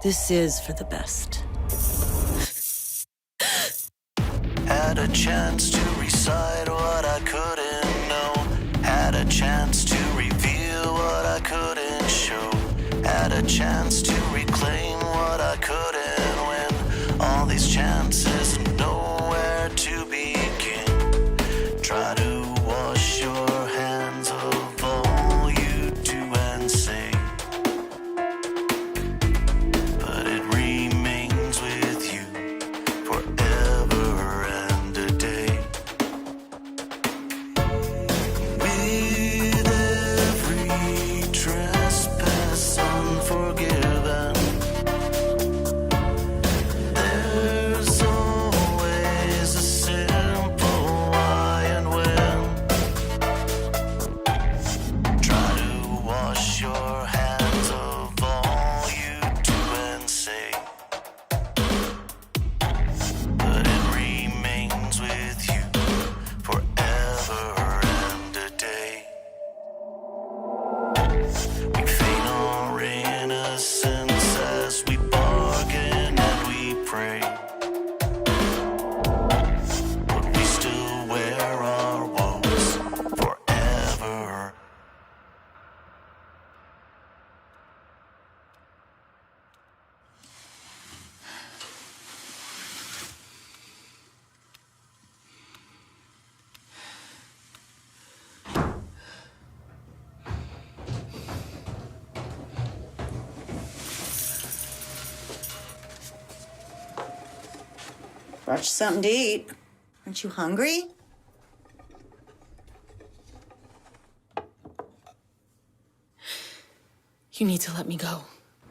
This is for the best. Had a chance to recite what I couldn't know. Had a chance to reveal what I couldn't show. Had a chance to reclaim what I couldn't win. All these chances and nowhere to begin. Try to wash your hands of all you do and say, but it remains with you forever and a day. With every trespass unforgiven, there's always a simple why and when. Try to wash your hands of all you do and say, but it remains with you forever and a day. We feign our innocence as we bargain and we pray, but we still wear our woes forever. Brought you something to eat. Aren't you hungry? You need to let me go.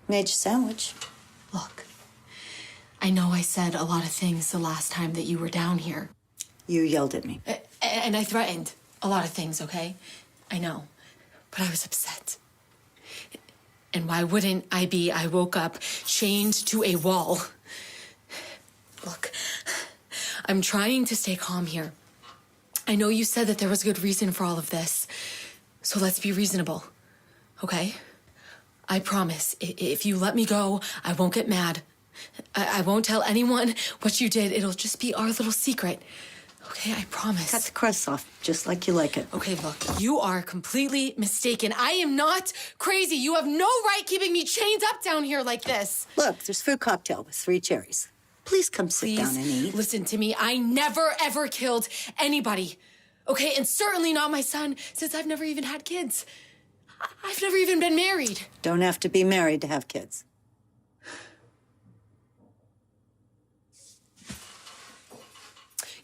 Made you a sandwich. Look, I know I said a lot of things the last time that you were down here. You yelled at me. And I threatened a lot of things, okay? I know. But I was upset. And why wouldn't I be? I woke up chained to a wall. Look, I'm trying to stay calm here. I know you said that there was good reason for all of this. So let's be reasonable, okay? I promise, if you let me go, I won't get mad. I won't tell anyone what you did. It'll just be our little secret. Okay, I promise. Cut the crust off, just like you like it. Okay, look, you are completely mistaken. I am not crazy. You have no right keeping me chained up down here like this. Look, there's fruit cocktail with 3 cherries. Please come sit Please down and eat. listen to me. I never, ever killed anybody. Okay, and certainly not my son, since I've never even had kids. I've never even been married. Don't have to be married to have kids.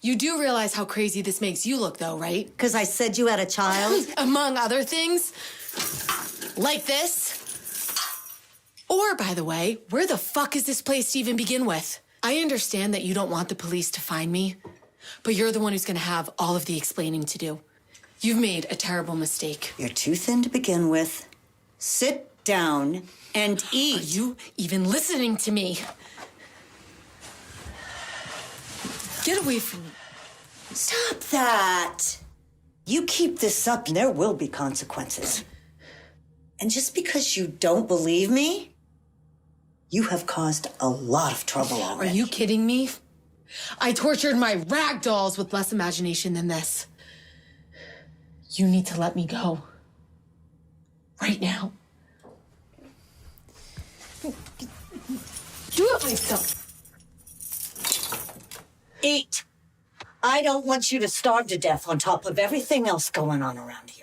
You do realize how crazy this makes you look, though, right? Because I said you had a child? Among other things. Like this. Or, by the way, where the fuck is this place to even begin with? I understand that you don't want the police to find me, but you're the one who's gonna have all of the explaining to do. You've made a terrible mistake. You're too thin to begin with. Sit down and eat. Are you even listening to me? Get away from me. Stop that. You keep this up and there will be consequences. And just because you don't believe me, you have caused a lot of trouble already. Are you kidding me? I tortured my rag dolls with less imagination than this. You need to let me go. Right now. Do it myself. Eat. I don't want you to starve to death on top of everything else going on around here.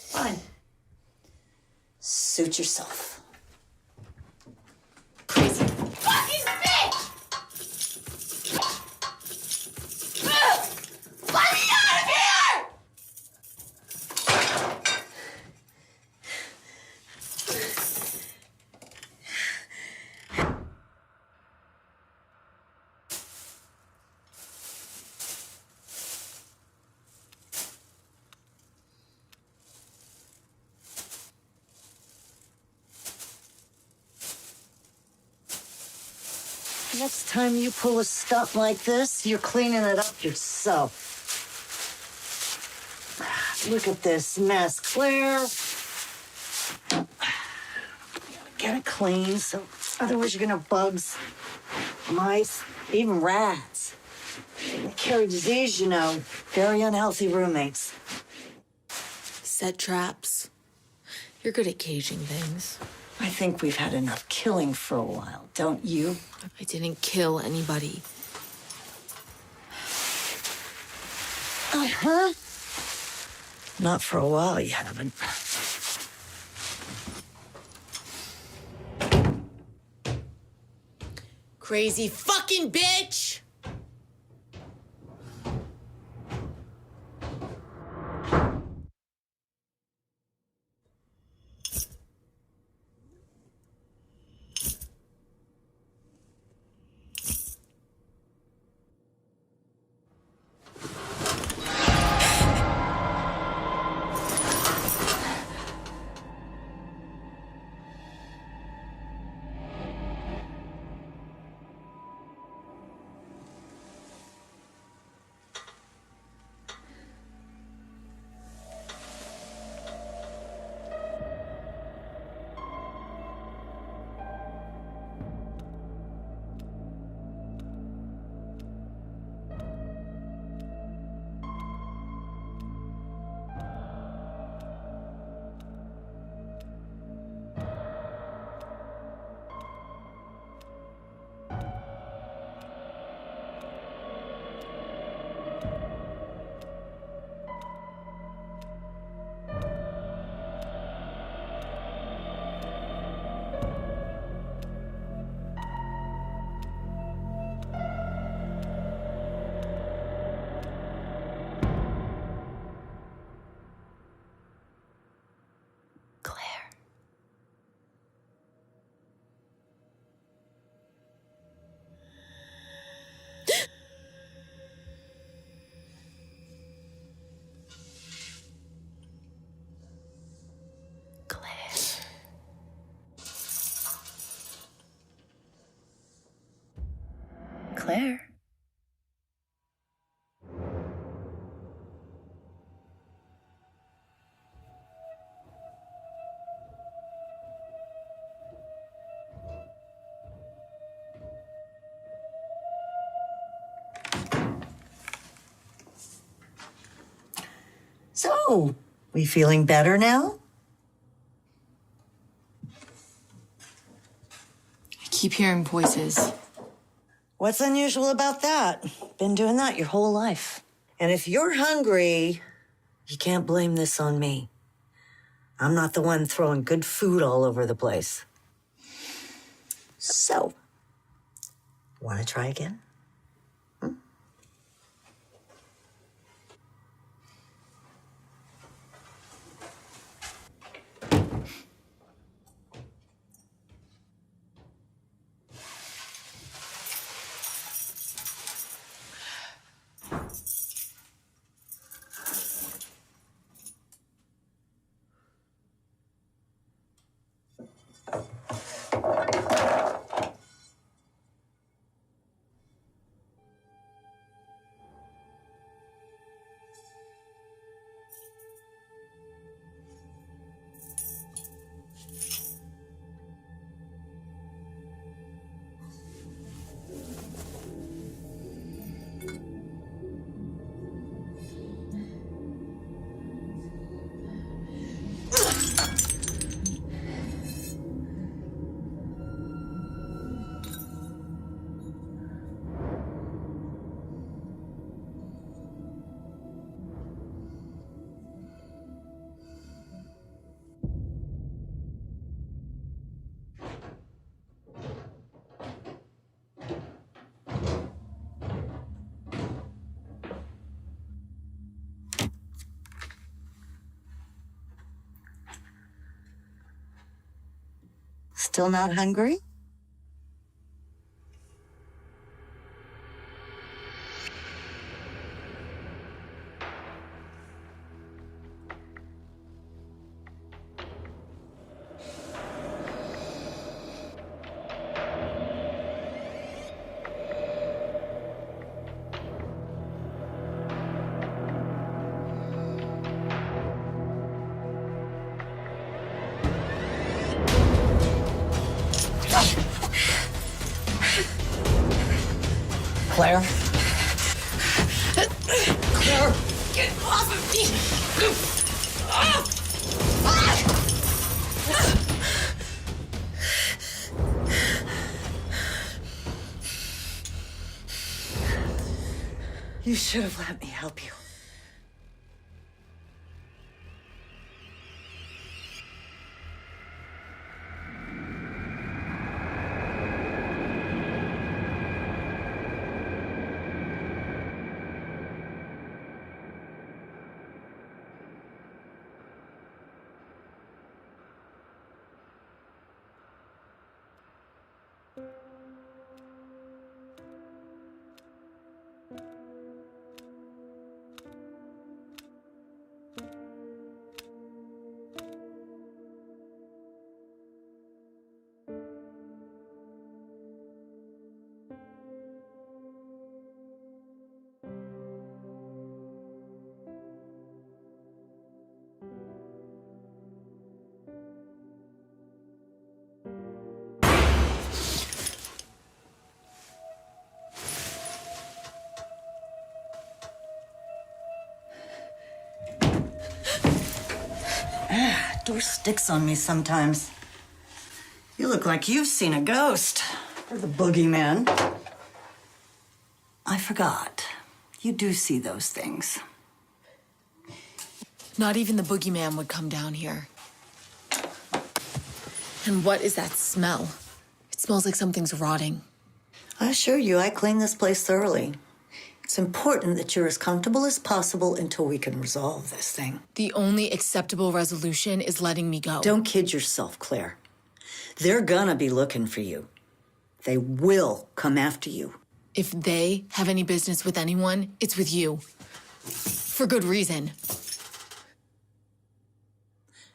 Fine. Suit yourself. Crazy fucking bitch! Next time you pull a stunt like this, you're cleaning it up yourself. Look at this mess, Claire. Get it clean, so otherwise you're gonna have bugs, mice, even rats. They carry disease, you know. Very unhealthy roommates. Set traps. You're good at caging things. I think we've had enough killing for a while, don't you? I didn't kill anybody. Uh-huh. Not for a while, you haven't. Crazy fucking bitch! Claire. Claire. Claire. So, we feeling better now? I keep hearing voices. What's unusual about that? Been doing that your whole life. And if you're hungry, you can't blame this on me. I'm not the one throwing good food all over the place. So, want to try again? Still not hungry? Claire. Claire, get off of me! You should have let me help you. Door sticks on me sometimes. You look like you've seen a ghost. Or the boogeyman. I forgot. You do see those things. Not even the boogeyman would come down here. And what is that smell? It smells like something's rotting. I assure you, I cleaned this place thoroughly. It's important that you're as comfortable as possible until we can resolve this thing. The only acceptable resolution is letting me go. Don't kid yourself, Claire. They're gonna be looking for you. They will come after you. If they have any business with anyone, it's with you. For good reason.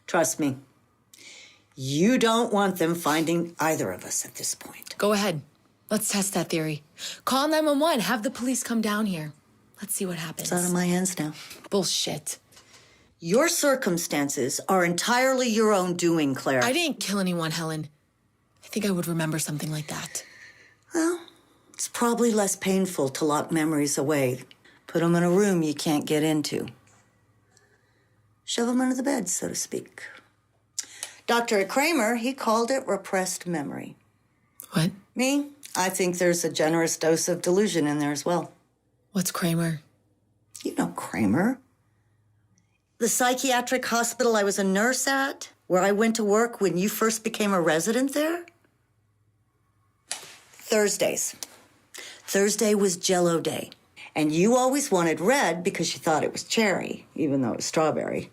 Trust me. You don't want them finding either of us at this point. Go ahead. Let's test that theory. Call 911. Have the police come down here. Let's see what happens. It's out of my hands now. Bullshit. Your circumstances are entirely your own doing, Claire. I didn't kill anyone, Helen. I think I would remember something like that. Well, it's probably less painful to lock memories away. Put them in a room you can't get into. Shove them under the bed, so to speak. Dr. Kramer, he called it repressed memory. What? Me? I think there's a generous dose of delusion in there as well. What's Kramer? You know Kramer. The psychiatric hospital I was a nurse at, where I went to work when you first became a resident there? Thursdays. Thursday was Jell-O Day. And you always wanted red because you thought it was cherry, even though it was strawberry.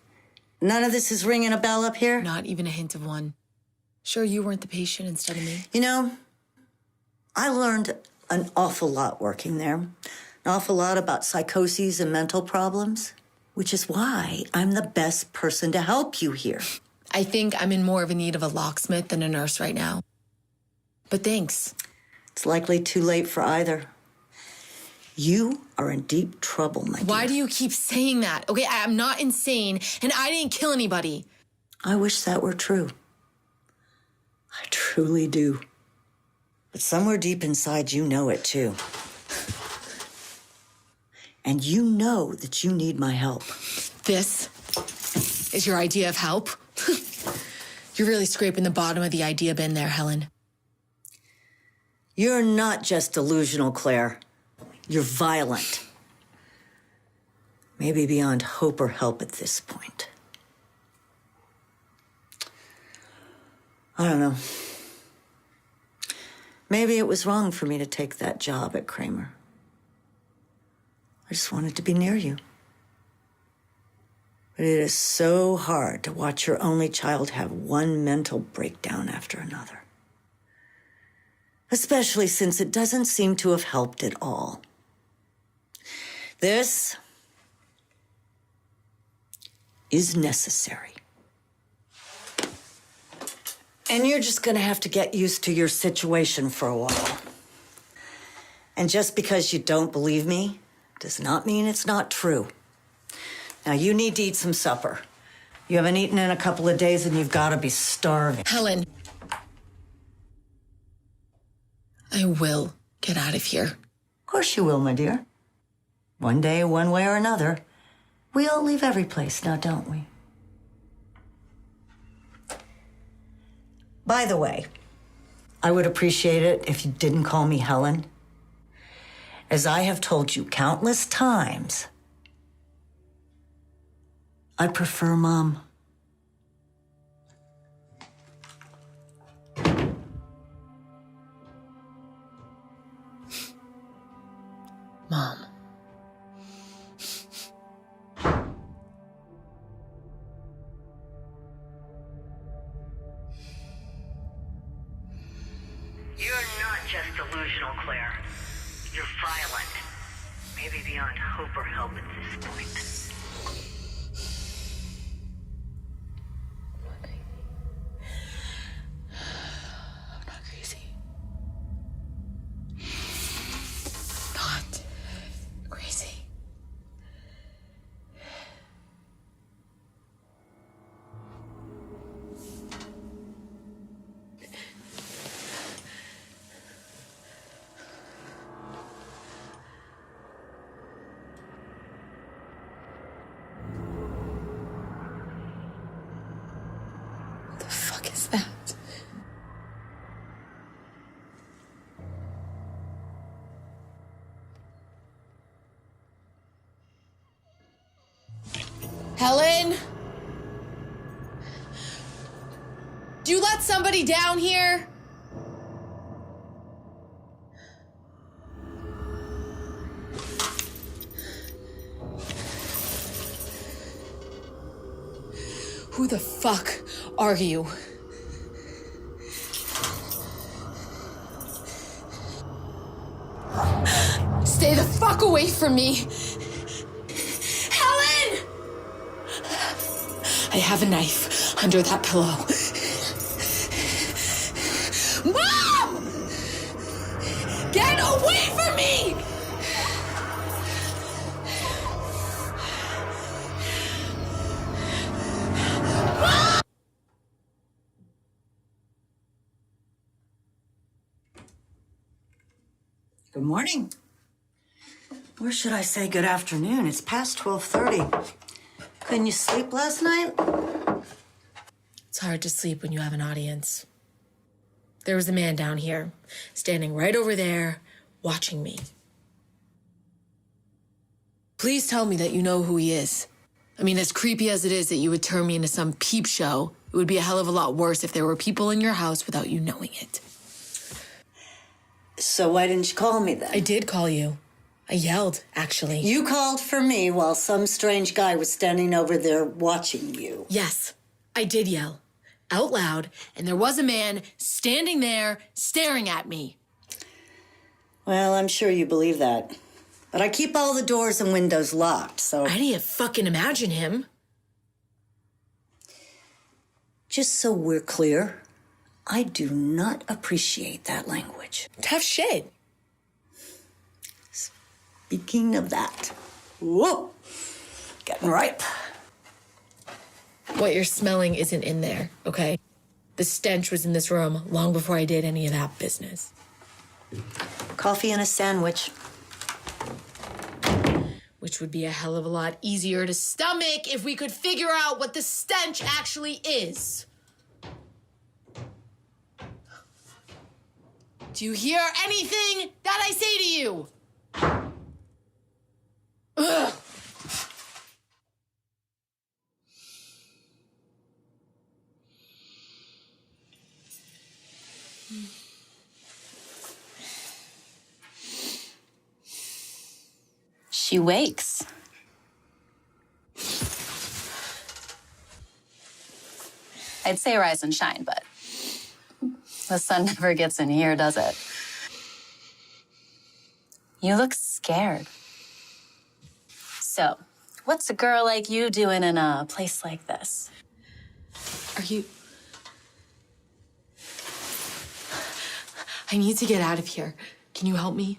None of this is ringing a bell up here? Not even a hint of one. Sure you weren't the patient instead of me? You know, I learned an awful lot working there. An awful lot about psychoses and mental problems, which is why I'm the best person to help you here. I think I'm in more of a need of a locksmith than a nurse right now. But thanks. It's likely too late for either. You are in deep trouble, my dear. Why do you keep saying that? Okay, I'm not insane, and I didn't kill anybody. I wish that were true. I truly do. But somewhere deep inside, you know it too. And you know that you need my help. This is your idea of help? You're really scraping the bottom of the idea bin there, Helen. You're not just delusional, Claire. You're violent. Maybe beyond hope or help at this point. I don't know. Maybe it was wrong for me to take that job at Kramer. I just wanted to be near you. But it is so hard to watch your only child have one mental breakdown after another. Especially since it doesn't seem to have helped at all. This is necessary. And you're just gonna have to get used to your situation for a while. And just because you don't believe me does not mean it's not true. Now, you need to eat some supper. You haven't eaten in a couple of days and you've gotta be starving. Helen. I will get out of here. course you will, my dear. One day, one way or another. We all leave every place now, don't we? By the way, I would appreciate it if you didn't call me Helen. As I have told you countless times, I prefer Mom. Mom. You're not just delusional, Claire. You're violent. Maybe beyond hope or help at this point. I'm not crazy. Not crazy. What the fuck is that? Helen? Do you let somebody down here? Who the fuck are you? Stay the fuck away from me! Helen! I have a knife under that pillow. Mom! Get away from me! Good morning. Or should I say good afternoon? It's past 12:30. Couldn't you sleep last night? It's hard to sleep when you have an audience. There was a man down here, standing right over there, watching me. Please tell me that you know who he is. I mean, as creepy as it is that you would turn me into some peep show, it would be a hell of a lot worse if there were people in your house without you knowing it. So why didn't you call me then? I did call you. I yelled, actually. You called for me while some strange guy was standing over there watching you. Yes, I did yell. Out loud, and there was a man standing there staring at me. Well, I'm sure you believe that. But I keep all the doors and windows locked, so... I didn't fucking imagine him. Just so we're clear, I do not appreciate that language. Tough shit. Speaking of that, whoa, getting ripe. What you're smelling isn't in there, okay? The stench was in this room long before I did any of that business. Coffee and a sandwich. Which would be a hell of a lot easier to stomach if we could figure out what the stench actually is. Do you hear anything that I say to you? Ugh. She wakes. I'd say rise and shine, but the sun never gets in here, does it? You look scared. So, what's a girl like you doing in a place like this? Are you... I need to get out of here. Can you help me?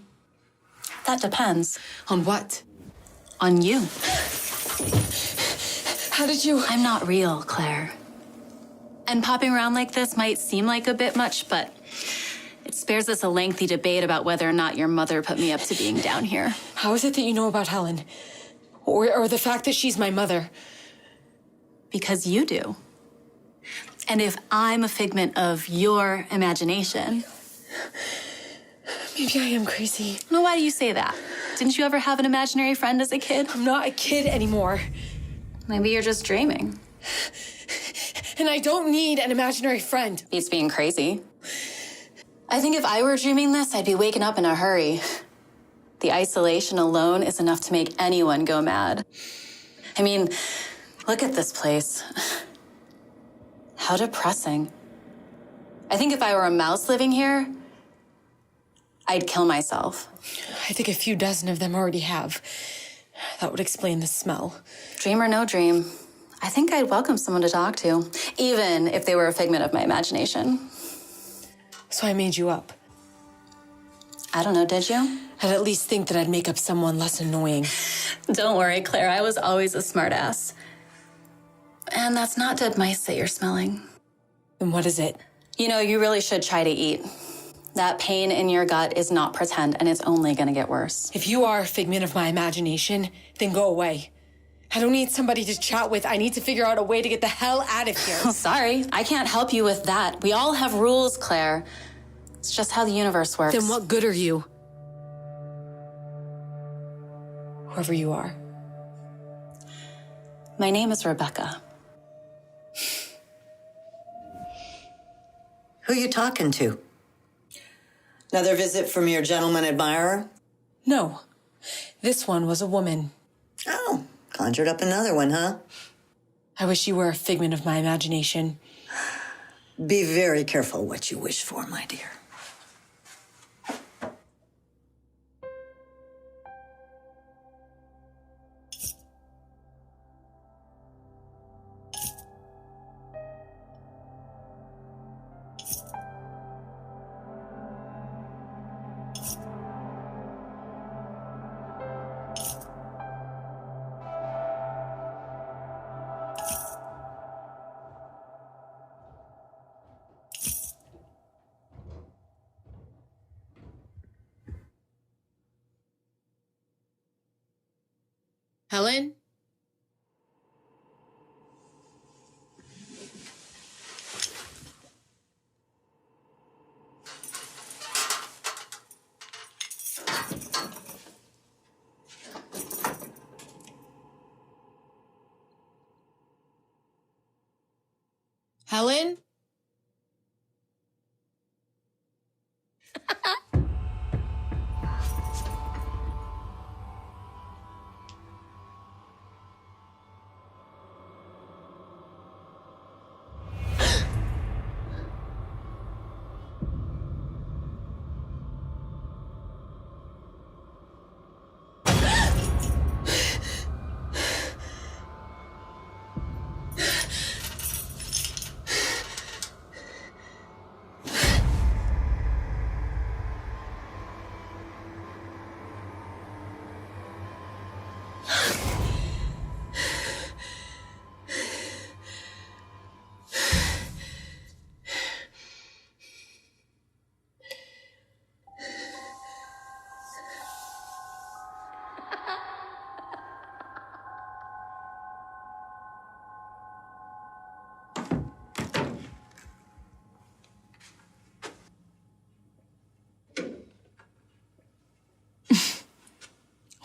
That depends. On what? On you. How did you... I'm not real, Claire. And popping around like this might seem like a bit much, but it's spares us a lengthy debate about whether or not your mother put me up to being down here. How is it that you know about Helen? Or the fact that she's my mother? Because you do. And if I'm a figment of your imagination... Maybe I am crazy. Well, why do you say that? Didn't you ever have an imaginary friend as a kid? I'm not a kid anymore. Maybe you're just dreaming. And I don't need an imaginary friend. He's being crazy. I think if I were dreaming this, I'd be waking up in a hurry. The isolation alone is enough to make anyone go mad. I mean, look at this place. How depressing. I think if I were a mouse living here, I'd kill myself. I think a few dozen of them already have. That would explain the smell. Dream or no dream, I think I'd welcome someone to talk to, even if they were a figment of my imagination. So I made you up. I don't know, did you? I'd at least think that I'd make up someone less annoying. Don't worry, Claire, I was always a smartass. And that's not dead mice that you're smelling. Then what is it? You know, you really should try to eat. That pain in your gut is not pretend, and it's only gonna get worse. If you are a figment of my imagination, then go away. I don't need somebody to chat with. I need to figure out a way to get the hell out of here. Sorry, I can't help you with that. We all have rules, Claire. It's just how the universe works. Then what good are you? Whoever you are. My name is Rebecca. Who you talking to? Another visit from your gentleman admirer? No. This one was a woman. Oh, conjured up another one, huh? I wish you were a figment of my imagination. Be very careful what you wish for, my dear. Helen? Helen?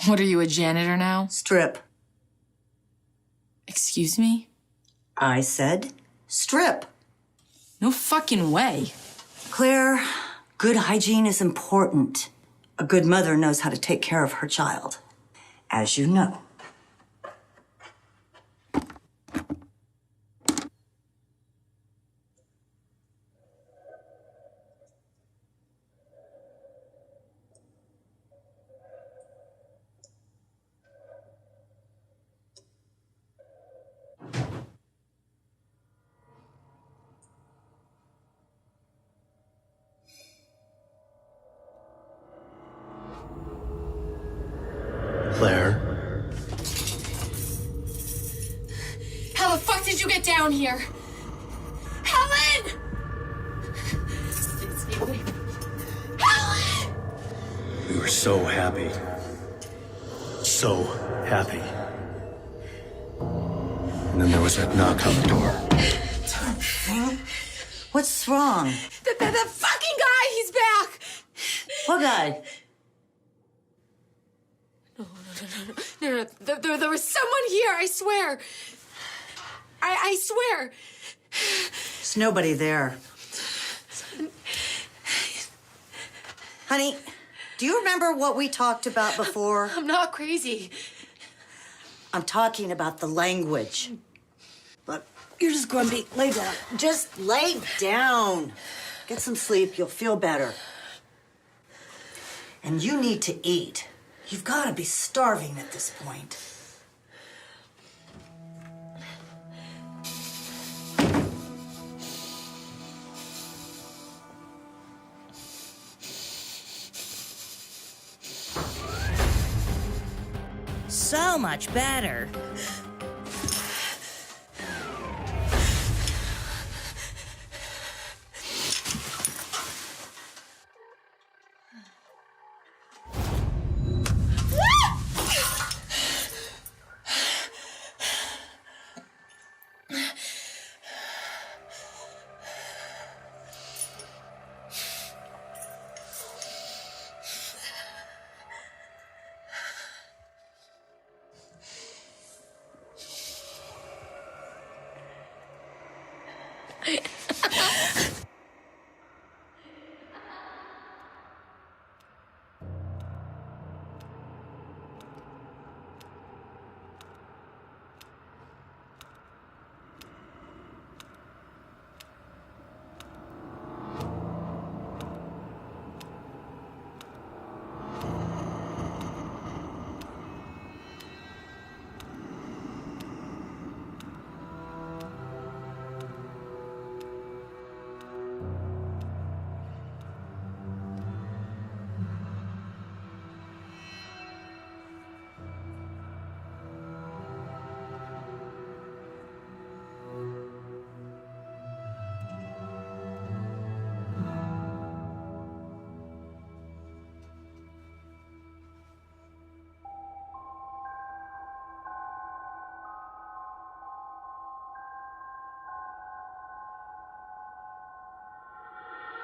What are you, a janitor now? Strip. Excuse me? I said strip. No fucking way. Claire, good hygiene is important. A good mother knows how to take care of her child, as you know. Claire? How the fuck did you get down here? Helen! Stay away. so happy. So happy. And then there was that knock on the door. What's wrong? The fucking guy, he's back! What guy? No. There was someone here, I swear. I swear. There's nobody there. Honey, do you remember what we talked about before? I'm not crazy. I'm talking about the language. Look, you're just grumpy. Lay down. Just lay down. Get some sleep. You'll feel better. And you need to eat. You've got to be starving at this point. So much better.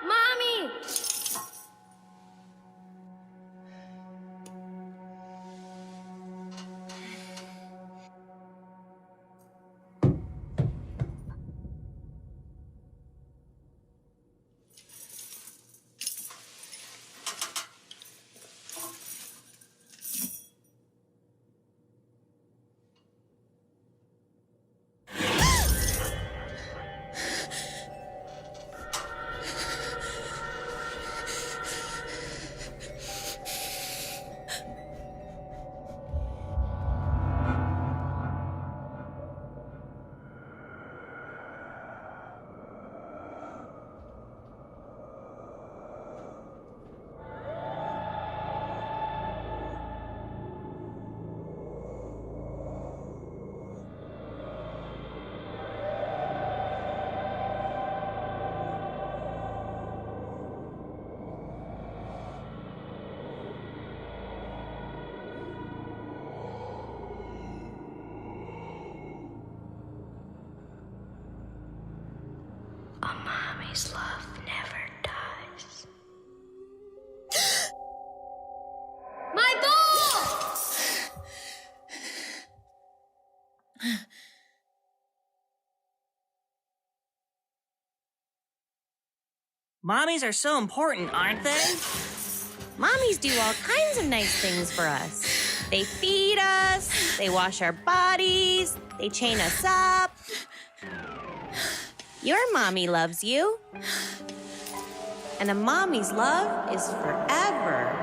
Mommy! A mommy's love never dies. My ball! Mommies are so important, aren't they? Mommies do all kinds of nice things for us. They feed us, they wash our bodies, they chain us up. Your mommy loves you. And a mommy's love is forever.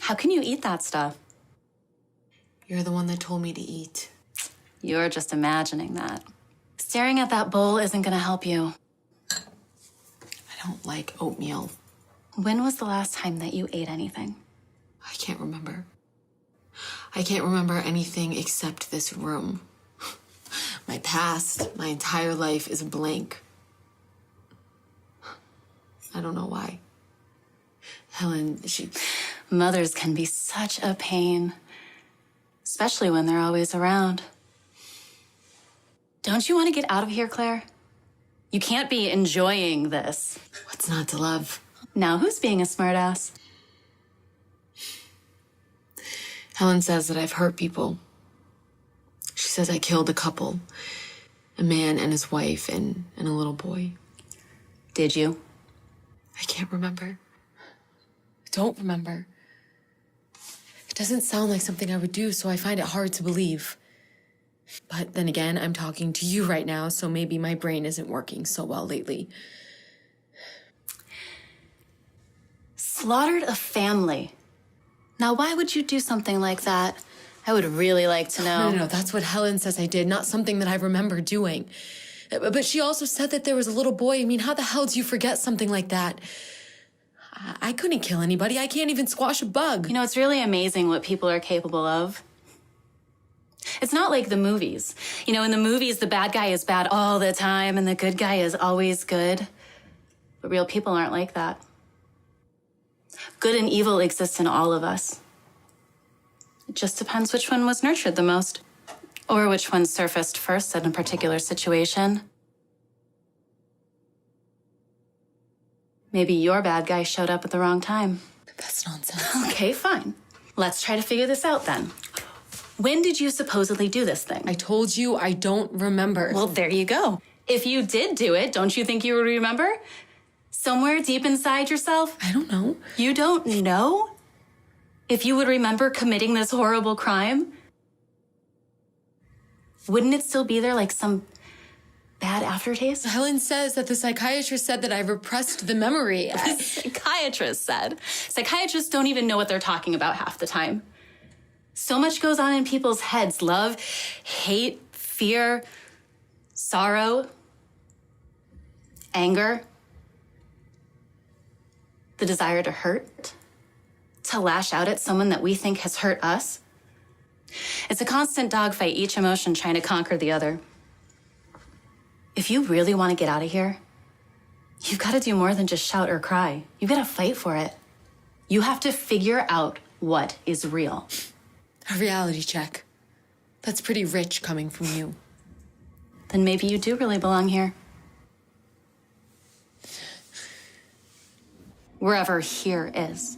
How can you eat that stuff? You're the one that told me to eat. You're just imagining that. Staring at that bowl isn't gonna help you. like oatmeal. When was the last time that you ate anything? I can't remember. I can't remember anything except this room. My past, my entire life is a blank. I don't know why. Helen, Mothers can be such a pain, especially when they're always around. Don't you want to get out of here, Claire? You can't be enjoying this. What's not to love? Now, who's being a smartass? Helen says that I've hurt people. She says I killed a couple, a man and his wife and a little boy. Did you? I can't remember. I don't remember. It doesn't sound like something I would do, so I find it hard to believe. But then again, I'm talking to you right now, so maybe my brain isn't working so well lately. Slaughtered a family. Now, why would you do something like that? I would really like to know. No, that's what Helen says I did, not something that I remember doing. But she also said that there was a little boy. I mean, how the hell do you forget something like that? I couldn't kill anybody. I can't even squash a bug. You know, it's really amazing what people are capable of. It's not like the movies. You know, in the movies, the bad guy is bad all the time and the good guy is always good. But real people aren't like that. Good and evil exist in all of us. It just depends which one was nurtured the most, or which one surfaced first in a particular situation. Maybe your bad guy showed up at the wrong time. That's nonsense. Okay, fine. Let's try to figure this out then. When did you supposedly do this thing? I told you I don't remember. Well, there you go. If you did do it, don't you think you would remember? Somewhere deep inside yourself? I don't know. You don't know? If you would remember committing this horrible crime? Wouldn't it still be there like some bad aftertaste? Helen says that the psychiatrist said that I repressed the memory. Psychiatrist said. Psychiatrists don't even know what they're talking about half the time. So much goes on in people's heads. Love, hate, fear, sorrow, anger, the desire to hurt, to lash out at someone that we think has hurt us. It's a constant dogfight, each emotion trying to conquer the other. If you really want to get out of here, you've got to do more than just shout or cry. You've got to fight for it. You have to figure out what is real. A reality check. That's pretty rich coming from you. Then maybe you do really belong here. Wherever here is.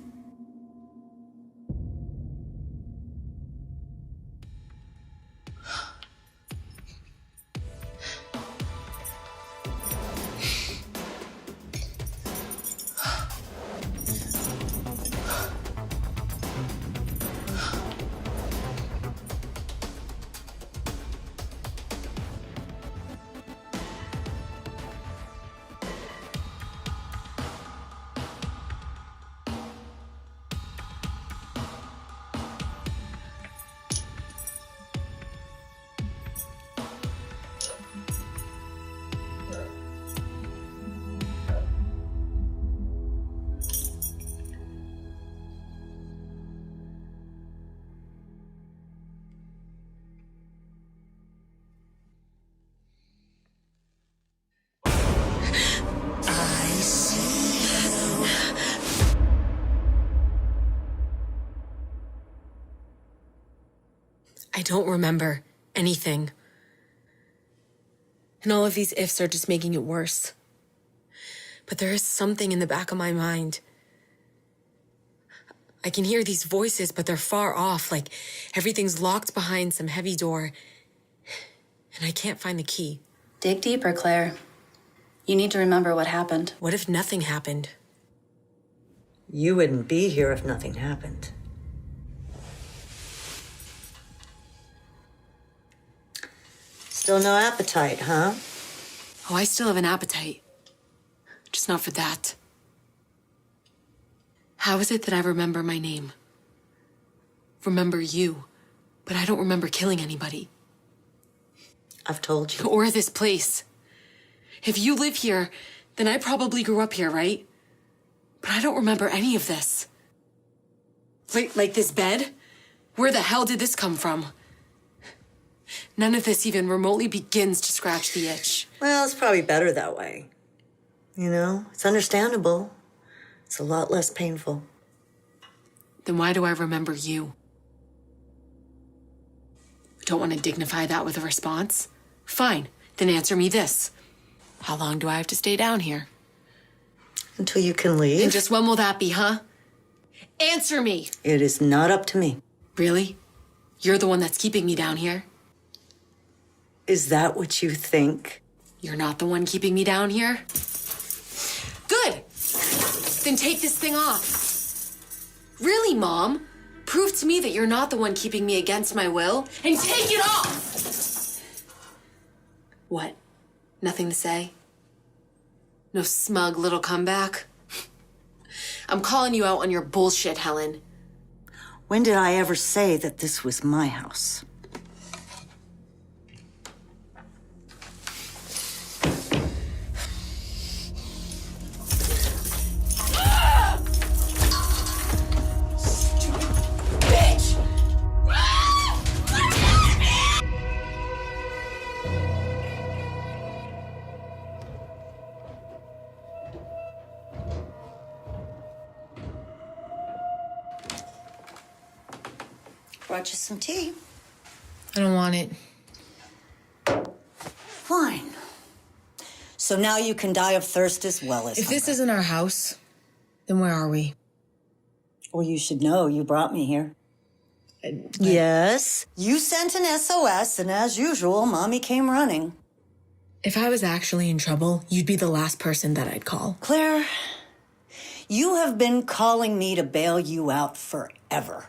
I don't remember anything. And all of these ifs are just making it worse. But there is something in the back of my mind. I can hear these voices, but they're far off, like everything's locked behind some heavy door. And I can't find the key. Dig deeper, Claire. You need to remember what happened. What if nothing happened? You wouldn't be here if nothing happened. Still no appetite, huh? Oh, I still have an appetite. Just not for that. How is it that I remember my name? Remember you, but I don't remember killing anybody. I've told you. Or this place. If you live here, Then I probably grew up here, right? But I don't remember any of this. Like this bed? Where the hell did this come from? None of this even remotely begins to scratch the itch. Well, it's probably better that way. You know, it's understandable. It's a lot less painful. Then why do I remember you? Don't want to dignify that with a response? Fine, then answer me this. How long do I have to stay down here? Until you can leave. And just when will that be, huh? Answer me! It is not up to me. Really? You're the one that's keeping me down here? Is that what you think? You're not the one keeping me down here? Good! Then take this thing off. Really, Mom? Prove to me that you're not the one keeping me against my will, and take it off! What? Nothing to say? No smug little comeback? I'm calling you out on your bullshit, Helen. When did I ever say that this was my house? Brought you some tea. I don't want it. Fine. So now you can die of thirst as well as If this hunger. isn't our house, then where are we? Well, you should know you brought me here. Yes. You sent an SOS, and as usual, Mommy came running. If I was actually in trouble, you'd be the last person that I'd call. Claire, you have been calling me to bail you out forever.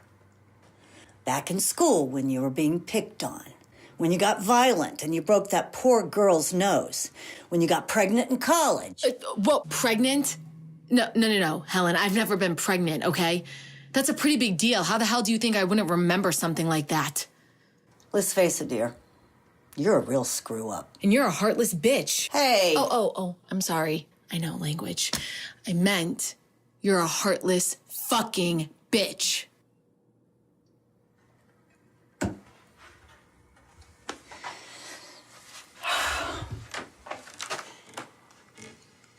Back in school when you were being picked on, when you got violent and you broke that poor girl's nose, when you got pregnant in college. What, pregnant? No, Helen, I've never been pregnant, okay? That's a pretty big deal. How the hell do you think I wouldn't remember something like that? Let's face it, dear. You're a real screw-up. And you're a heartless bitch. Hey! Oh, I'm sorry. I know language. I meant you're a heartless fucking bitch.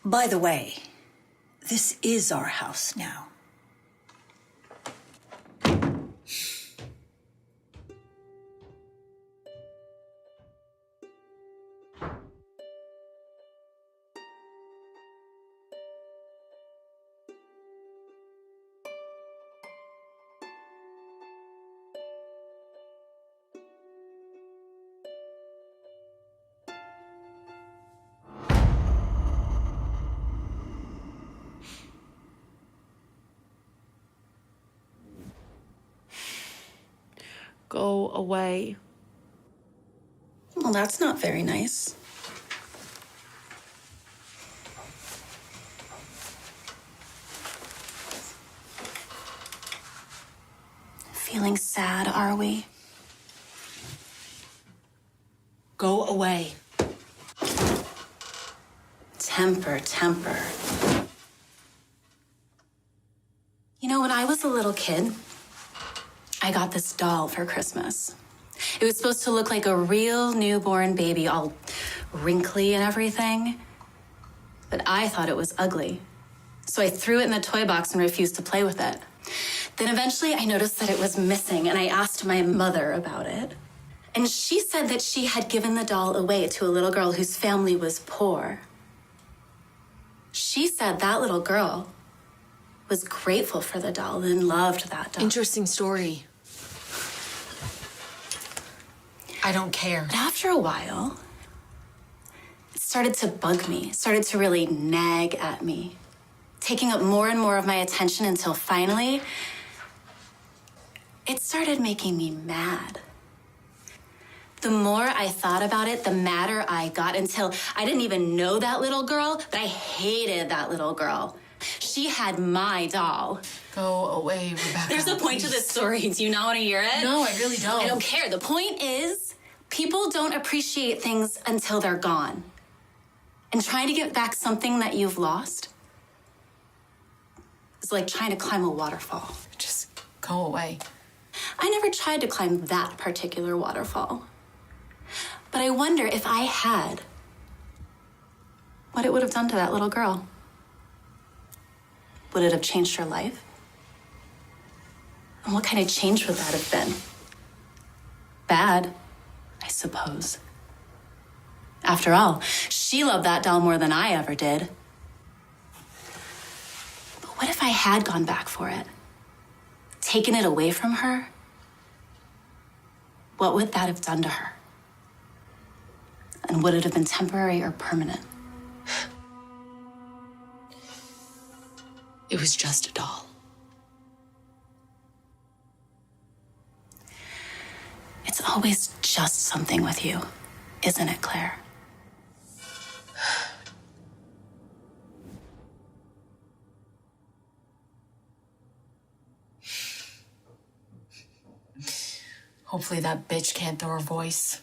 By the way, this is our house now. Go away. Well, that's not very nice. Feeling sad, are we? Go away. Temper. You know, when I was a little kid, I got this doll for Christmas. It was supposed to look like a real newborn baby, all wrinkly and everything. But I thought it was ugly. So I threw it in the toy box and refused to play with it. Then eventually I noticed that it was missing, and I asked my mother about it. And she said that she had given the doll away to a little girl whose family was poor. She said that little girl was grateful for the doll and loved that doll. Interesting story. I don't care. But after a while, it started to bug me. It started to really nag at me, taking up more and more of my attention until finally, it started making me mad. The more I thought about it, the madder I got, until I didn't even know that little girl, but I hated that little girl. She had my doll. Go away, Rebecca. There's a point to this story. Do you not want to hear it? No, I really don't. I don't care. The point is, people don't appreciate things until they're gone. And trying to get back something that you've lost is like trying to climb a waterfall. Just go away. I never tried to climb that particular waterfall. But I wonder if I had, what it would have done to that little girl. Would it have changed her life? And what kind of change would that have been? Bad, I suppose. After all, she loved that doll more than I ever did. But what if I had gone back for it? Taken it away from her? What would that have done to her? And would it have been temporary or permanent? It was just a doll. It's always just something with you, isn't it, Claire? Hopefully that bitch can't throw her voice.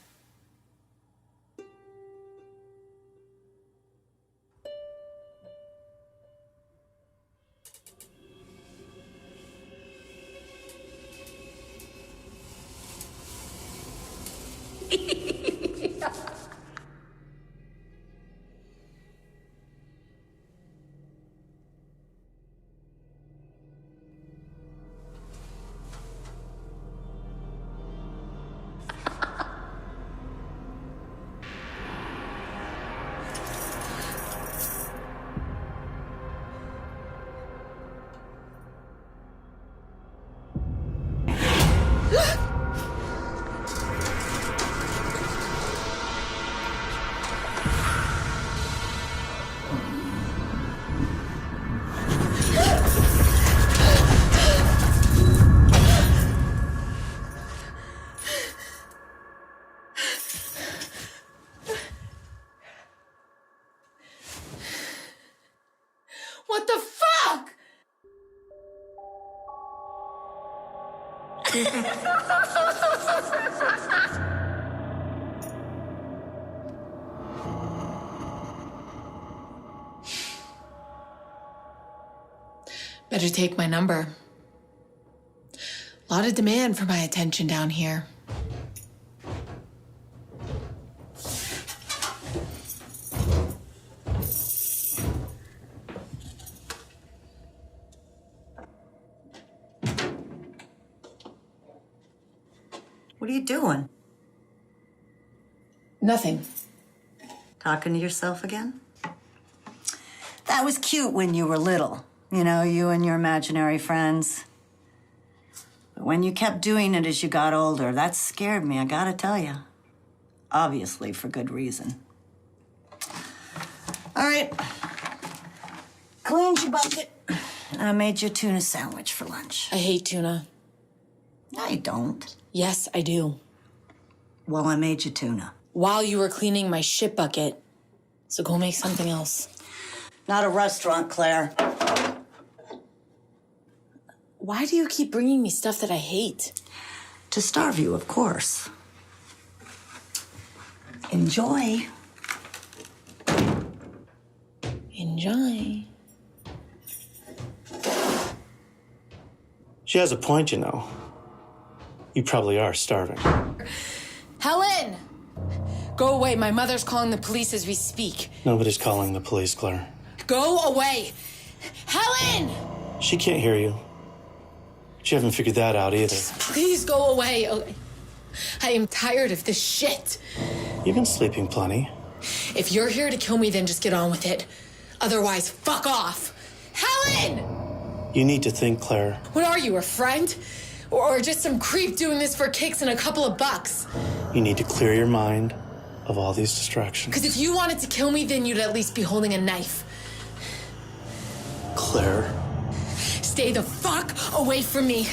What the fuck? Better take my number. A lot of demand for my attention down here. What are you doing? Nothing. Talking to yourself again? That was cute when you were little. You know, you and your imaginary friends. But when you kept doing it as you got older, that scared me, I gotta tell you. Obviously, for good reason. All right. Cleaned your bucket. I made you a tuna sandwich for lunch. I hate tuna. No, you don't. Yes, I do. Well, I made you tuna. While you were cleaning my shit bucket. So go make something else. Not a restaurant, Claire. Why do you keep bringing me stuff that I hate? To starve you, of course. Enjoy. Enjoy. She has a point, you know. You probably are starving. Helen! Go away. My mother's calling the police as we speak. Nobody's calling the police, Claire. Go away! Helen! She can't hear you. She haven't figured that out either. Please go away. I am tired of this shit. You've been sleeping plenty. If you're here to kill me, then just get on with it. Otherwise, fuck off. Helen! You need to think, Claire. What are you, a friend? Or just some creep doing this for kicks and a couple of bucks? You need to clear your mind of all these distractions. Because if you wanted to kill me, then you'd at least be holding a knife. Claire. Stay the fuck away from me.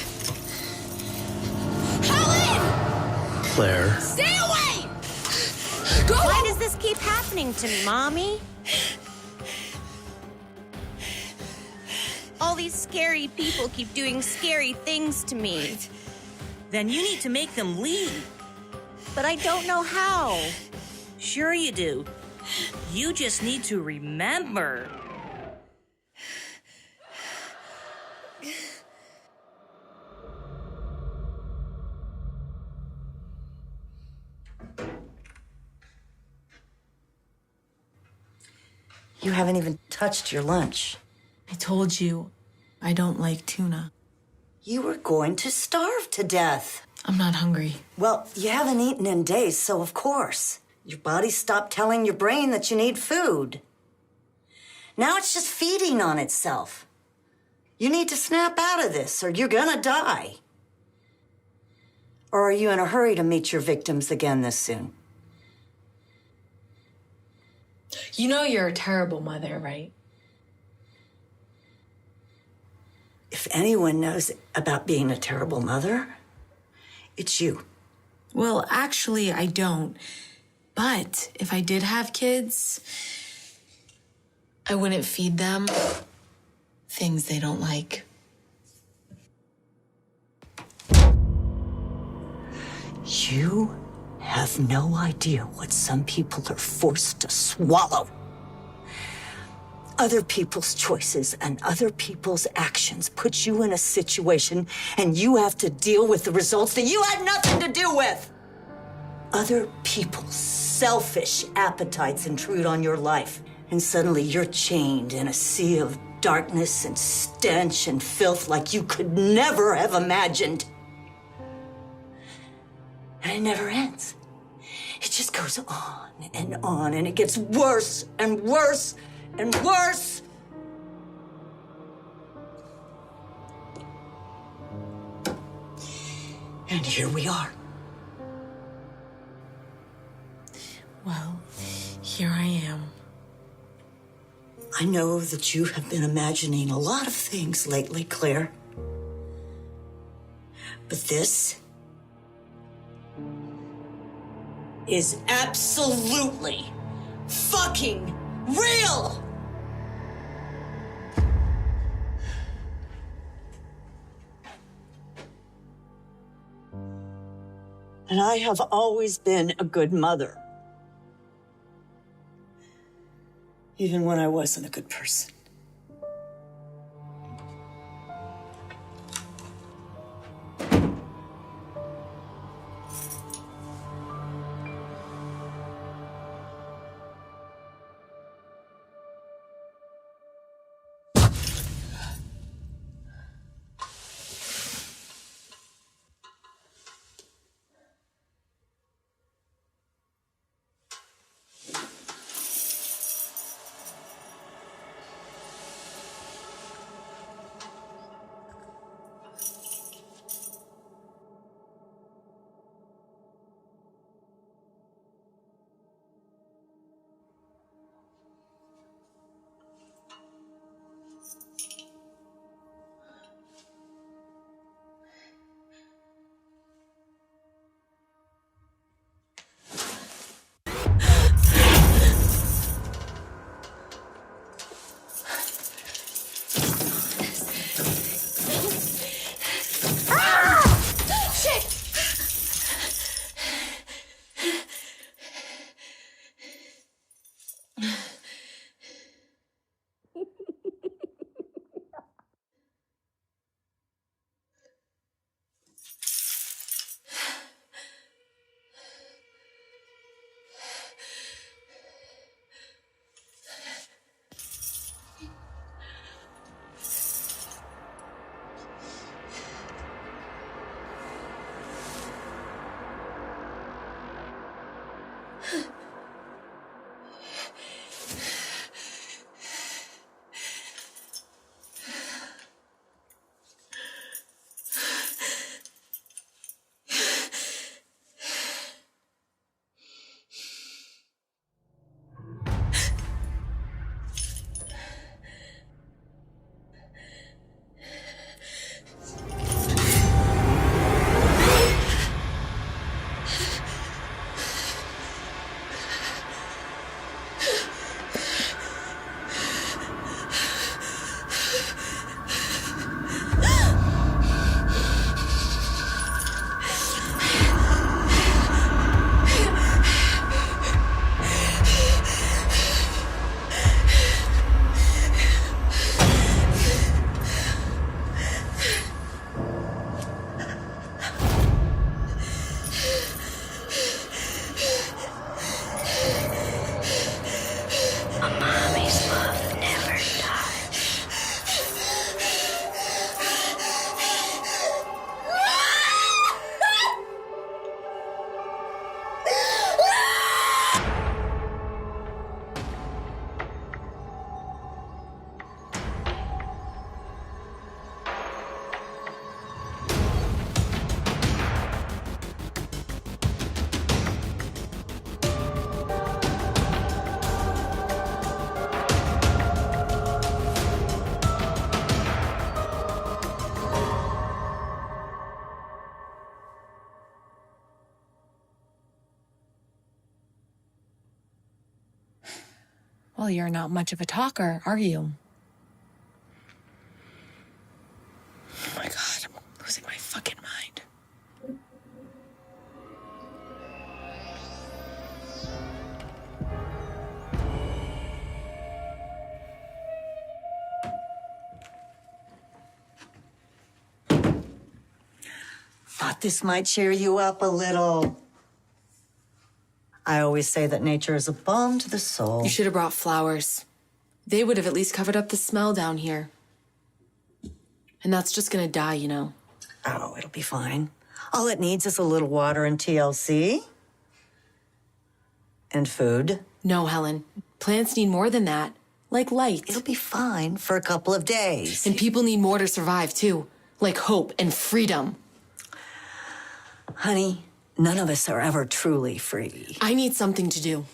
Helen! Claire. Stay away! Go! Why does this keep happening to me, Mommy? All these scary people keep doing scary things to me. Then you need to make them leave. But I don't know how. Sure you do. You just need to remember. You haven't even touched your lunch. I told you I don't like tuna. You were going to starve to death. I'm not hungry. Well, you haven't eaten in days, so of course. Your body stopped telling your brain that you need food. Now it's just feeding on itself. You need to snap out of this or you're gonna die. Or are you in a hurry to meet your victims again this soon? You know you're a terrible mother, right? If anyone knows about being a terrible mother, it's you. Well, actually, I don't. But if I did have kids, I wouldn't feed them things they don't like. You have no idea what some people are forced to swallow. Other people's choices and other people's actions put you in a situation and you have to deal with the results that you had nothing to do with. Other people's selfish appetites intrude on your life, and suddenly you're chained in a sea of darkness and stench and filth like you could never have imagined. And it never ends. It just goes on, and it gets worse and worse and worse. And here we are. Well, here I am. I know that you have been imagining a lot of things lately, Claire. But this is absolutely fucking real! And I have always been a good mother. Even when I wasn't a good person. Well, you're not much of a talker, are you? Oh my God, I'm losing my fucking mind. Thought this might cheer you up a little. I always say that nature is a balm to the soul. You should have brought flowers. They would have at least covered up the smell down here. And that's just gonna die, you know. Oh, it'll be fine. All it needs is a little water and TLC. And food. No, Helen. Plants need more than that. Like light. It'll be fine for a couple of days. And people need more to survive, too. Like hope and freedom. Honey, none of us are ever truly free. I need something to do.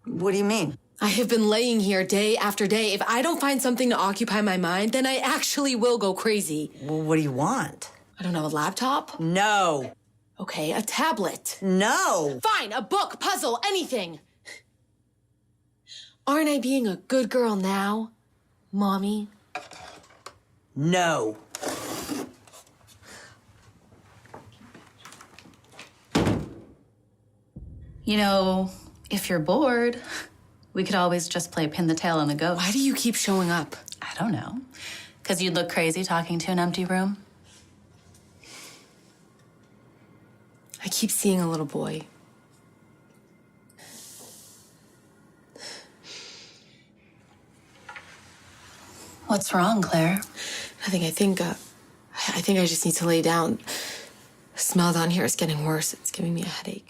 What do you mean? I have been laying here day after day. If I don't find something to occupy my mind, then I actually will go crazy. Well, what do you want? I don't know, a laptop? No. Okay, a tablet. No. Fine, a book, puzzle, anything. Aren't I being a good girl now, Mommy? No. You know, if you're bored, we could always just play pin the tail on the ghost. Why do you keep showing up? I don't know. Because you'd look crazy talking to an empty room. I keep seeing a little boy. What's wrong, Claire? Nothing. I think I just need to lay down. The smell down here is getting worse. It's giving me a headache.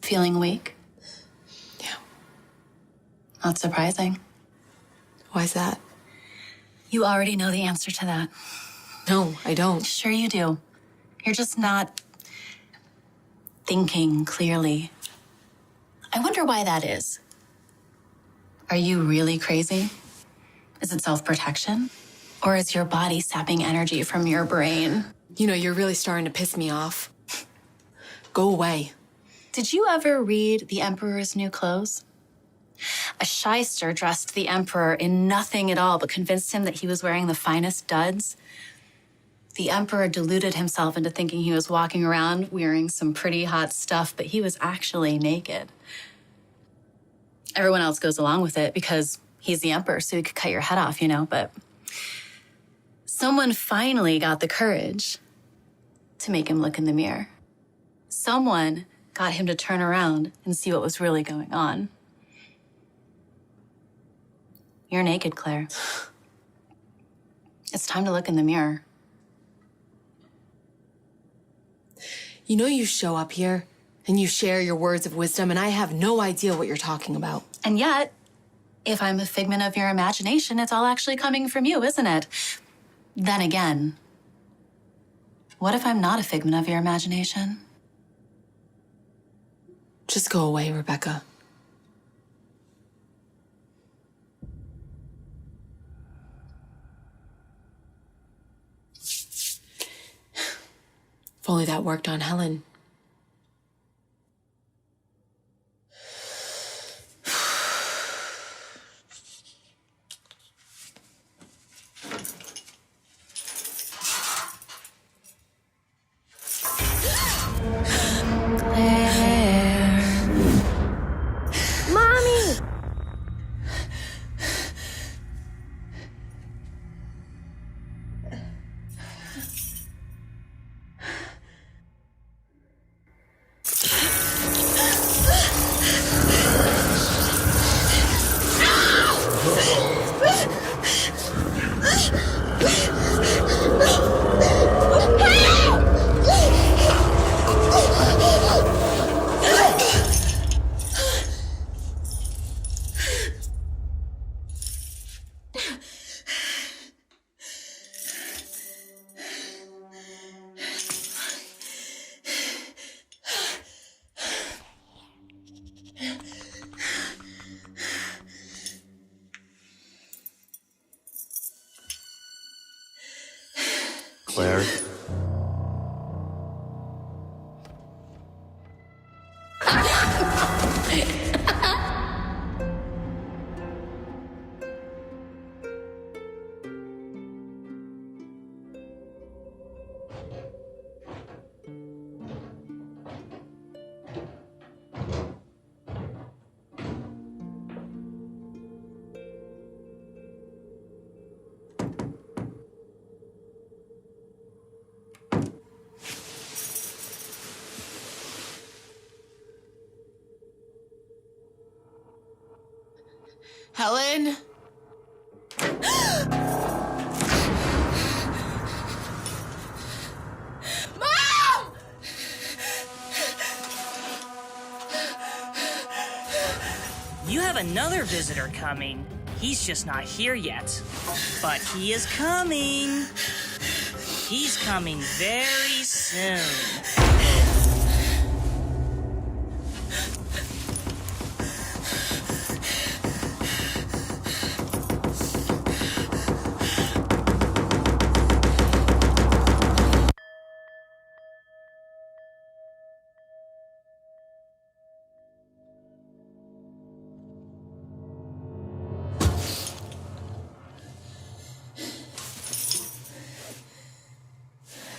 Feeling weak? Yeah. Not surprising. Why's that? You already know the answer to that. No, I don't. Sure you do. You're just not thinking clearly. I wonder why that is. Are you really crazy? Is it self-protection? Or is your body sapping energy from your brain? You know, you're really starting to piss me off. Go away. Did you ever read The Emperor's New Clothes? A shyster dressed the emperor in nothing at all, but convinced him that he was wearing the finest duds. The emperor deluded himself into thinking he was walking around wearing some pretty hot stuff, but he was actually naked. Everyone else goes along with it because he's the emperor, so he could cut your head off, you know, but someone finally got the courage to make him look in the mirror. Someone got him to turn around and see what was really going on. You're naked, Claire. It's time to look in the mirror. You know you show up here and you share your words of wisdom, and I have no idea what you're talking about. And yet, if I'm a figment of your imagination, it's all actually coming from you, isn't it? Then again, what if I'm not a figment of your imagination? Just go away, Rebecca. If only that worked on Helen. Claire. have another visitor coming. He's just not here yet. But he is coming. He's coming very soon.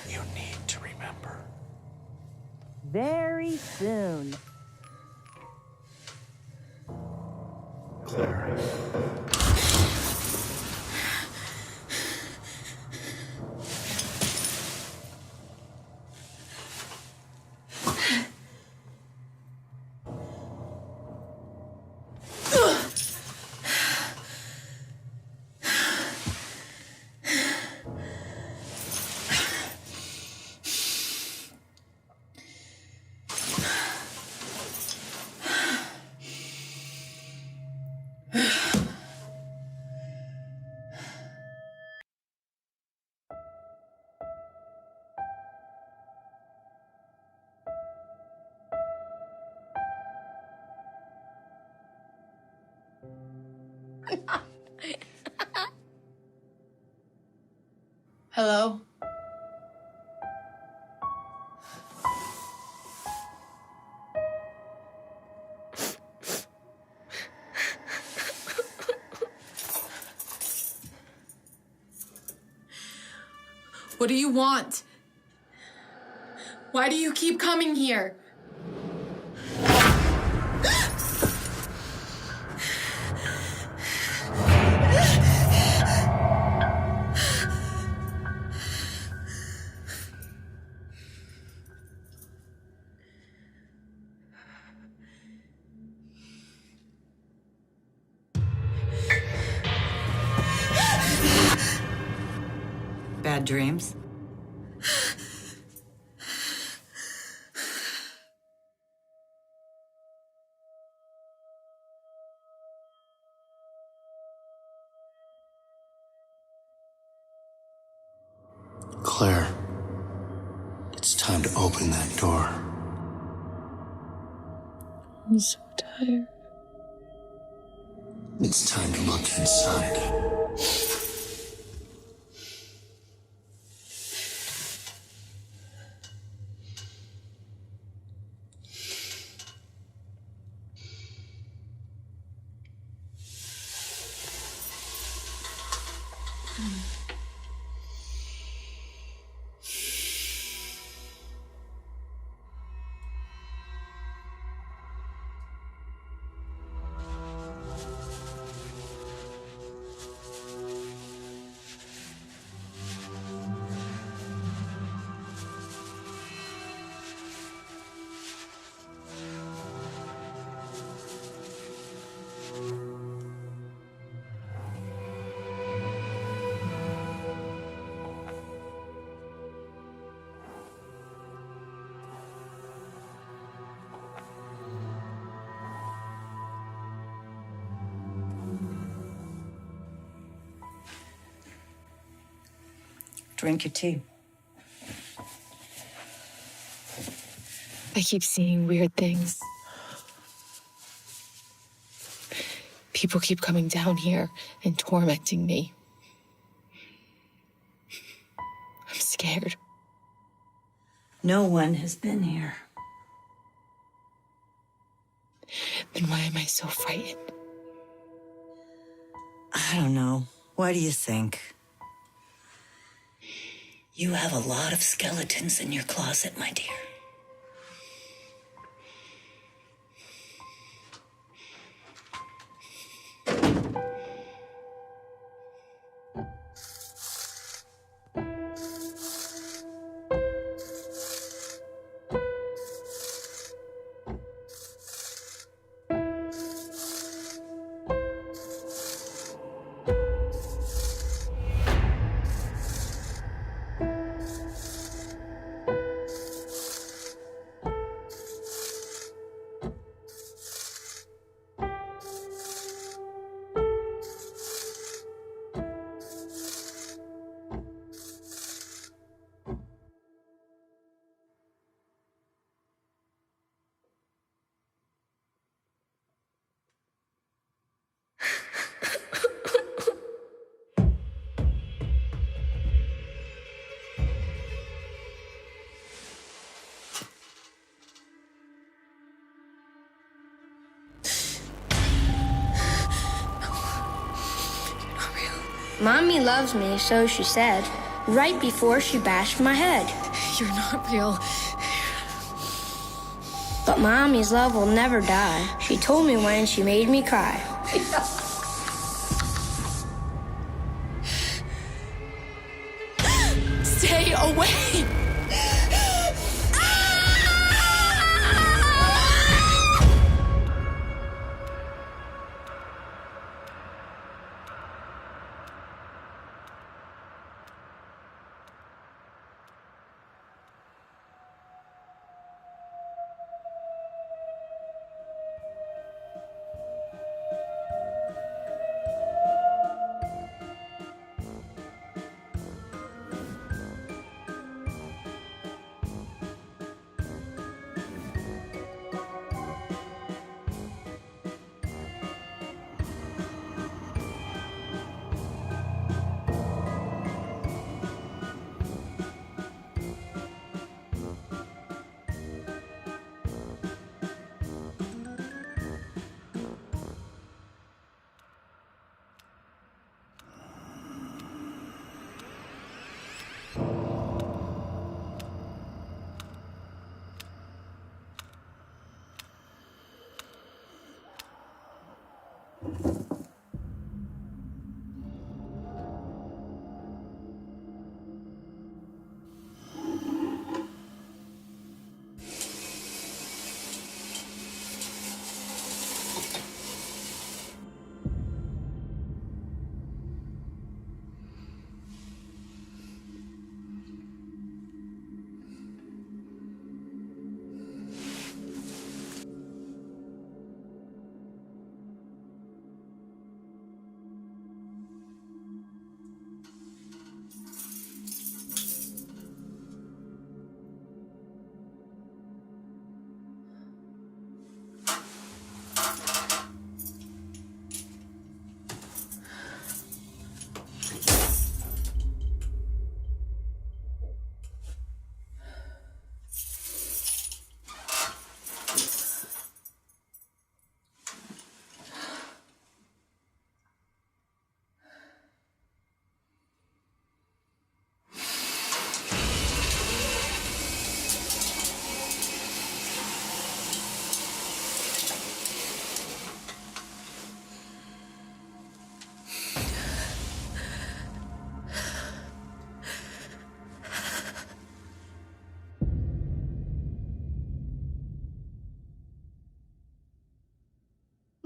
You need to remember. Very soon. Claire. Hello? What do you want? Why do you keep coming here? Bad dreams? Claire, it's time to open that door. I'm so tired. It's time to look inside. Drink your tea. I keep seeing weird things. People keep coming down here and tormenting me. I'm scared. No one has been here. Then why am I so frightened? I don't know. Why do you think? You have a lot of skeletons in your closet, my dear. Mommy loves me, so she said, right before she bashed my head. You're not real. But Mommy's love will never die. She told me when she made me cry. Stay away!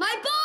My ball!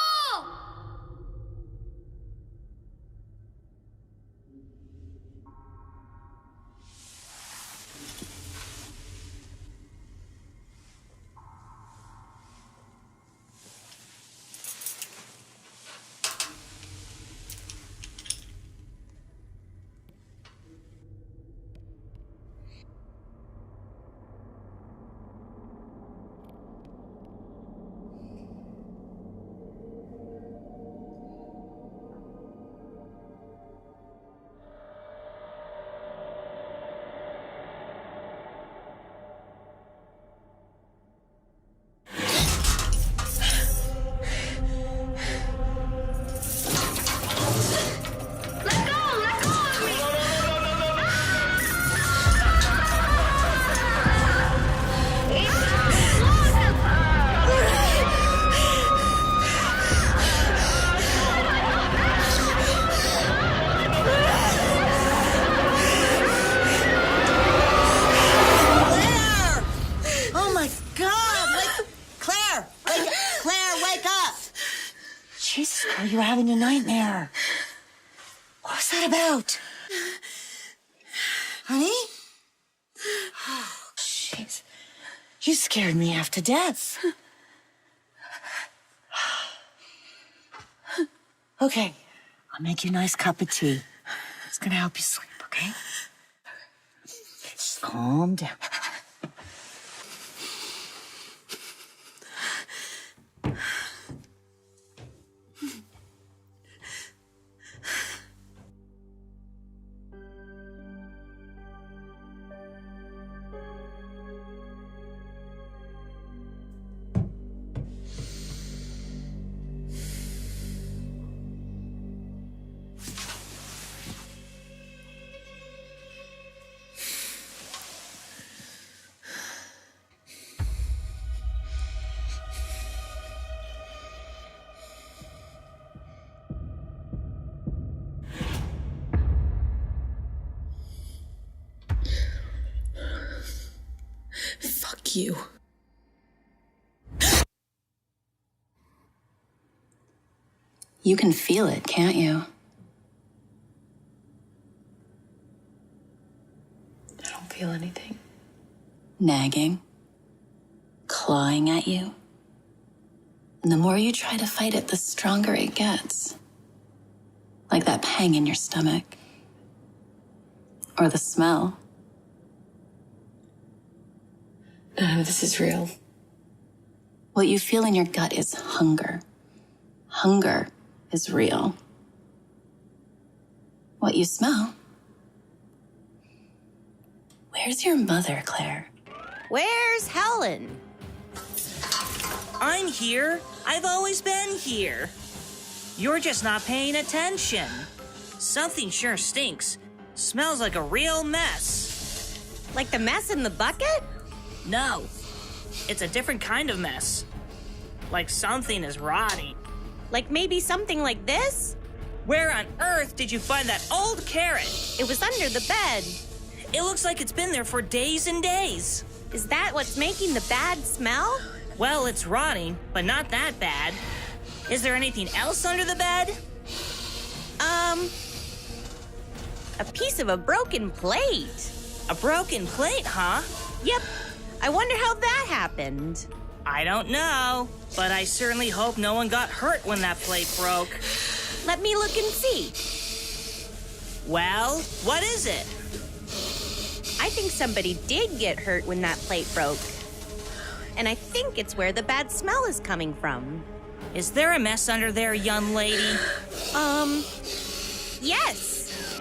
Jesus, Claire, you were having a nightmare. What was that about? Honey? Oh, jeez. You scared me half to death. Okay, I'll make you a nice cup of tea. It's gonna help you sleep, okay? Just calm down. Fuck you. You can feel it, can't you? I don't feel anything. Nagging, clawing at you. And the more you try to fight it, the stronger it gets. Like that pang in your stomach. Or the smell. None of this is real. What you feel in your gut is hunger. Hunger is real. What you smell? Where's your mother, Claire? Where's Helen? I'm here. I've always been here. You're just not paying attention. Something sure stinks. Smells like a real mess. Like the mess in the bucket? No, it's a different kind of mess. Like something is rotting. Like maybe something like this? Where on earth did you find that old carrot? It was under the bed. It looks like it's been there for days and days. Is that what's making the bad smell? Well, it's rotting, but not that bad. Is there anything else under the bed? A piece of a broken plate. A broken plate, huh? Yep. I wonder how that happened. I don't know, but I certainly hope no one got hurt when that plate broke. Let me look and see. Well, what is it? I think somebody did get hurt when that plate broke. And I think it's where the bad smell is coming from. Is there a mess under there, young lady? Yes.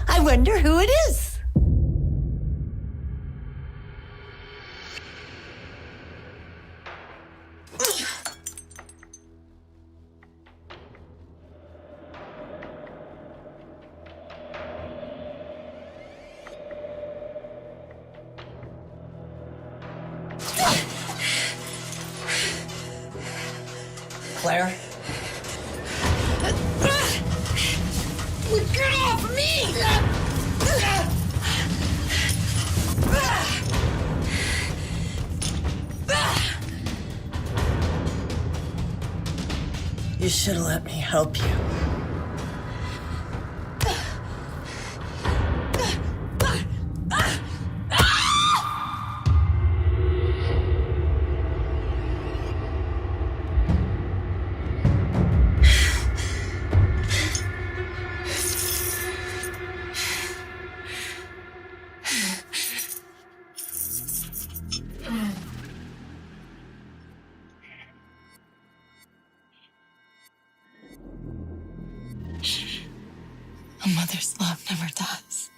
I wonder who it is. Claire? Get off me! You should have let me help you. A mother's love never dies.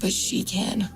But she can.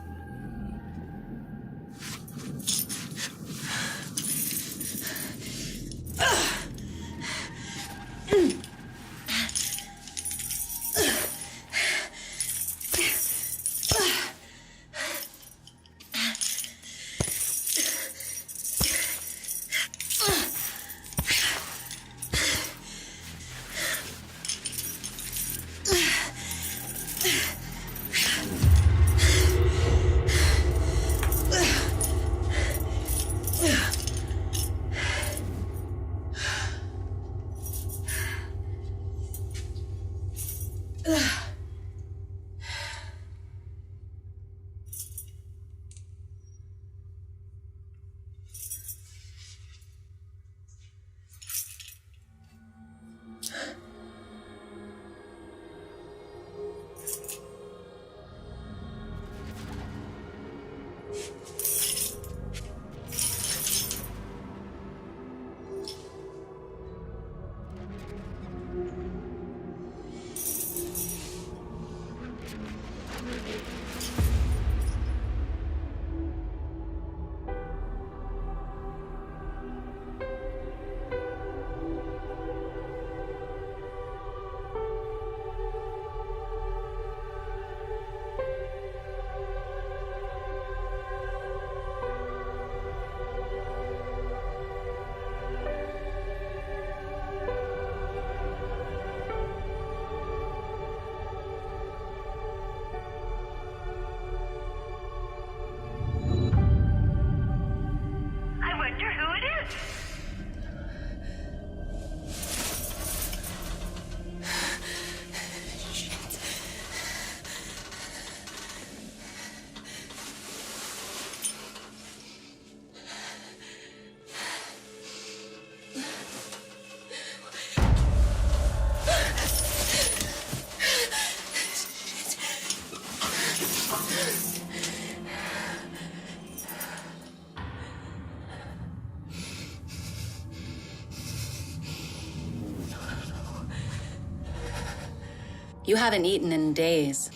You haven't eaten in days.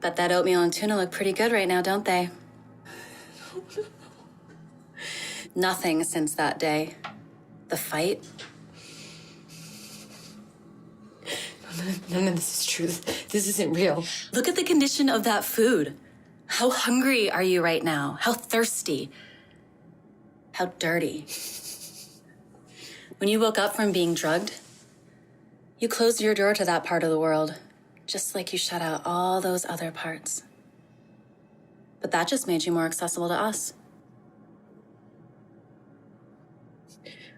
Bet that oatmeal and tuna look pretty good right now, don't they? Nothing since that day. The fight. None of this is true. This isn't real. Look at the condition of that food. How hungry are you right now? How thirsty? How dirty? When you woke up from being drugged, you closed your door to that part of the world, just like you shut out all those other parts. But that just made you more accessible to us.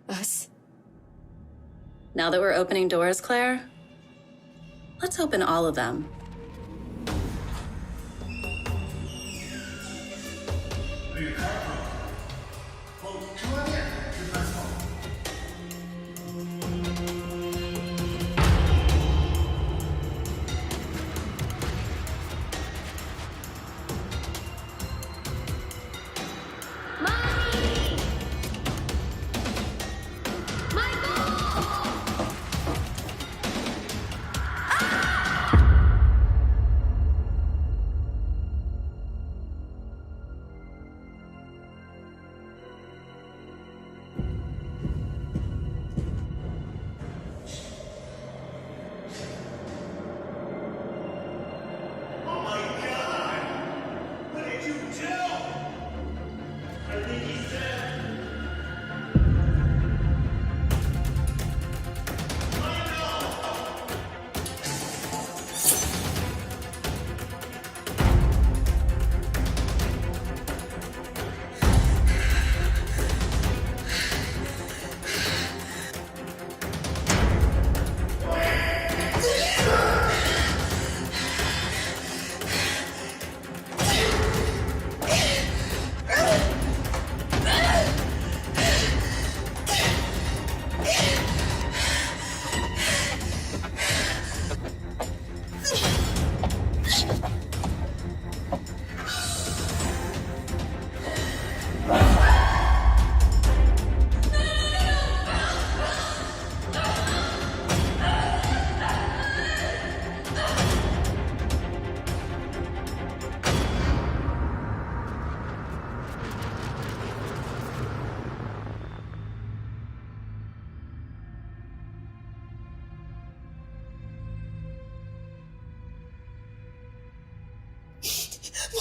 Us? Now that we're opening doors, Claire, let's open all of them.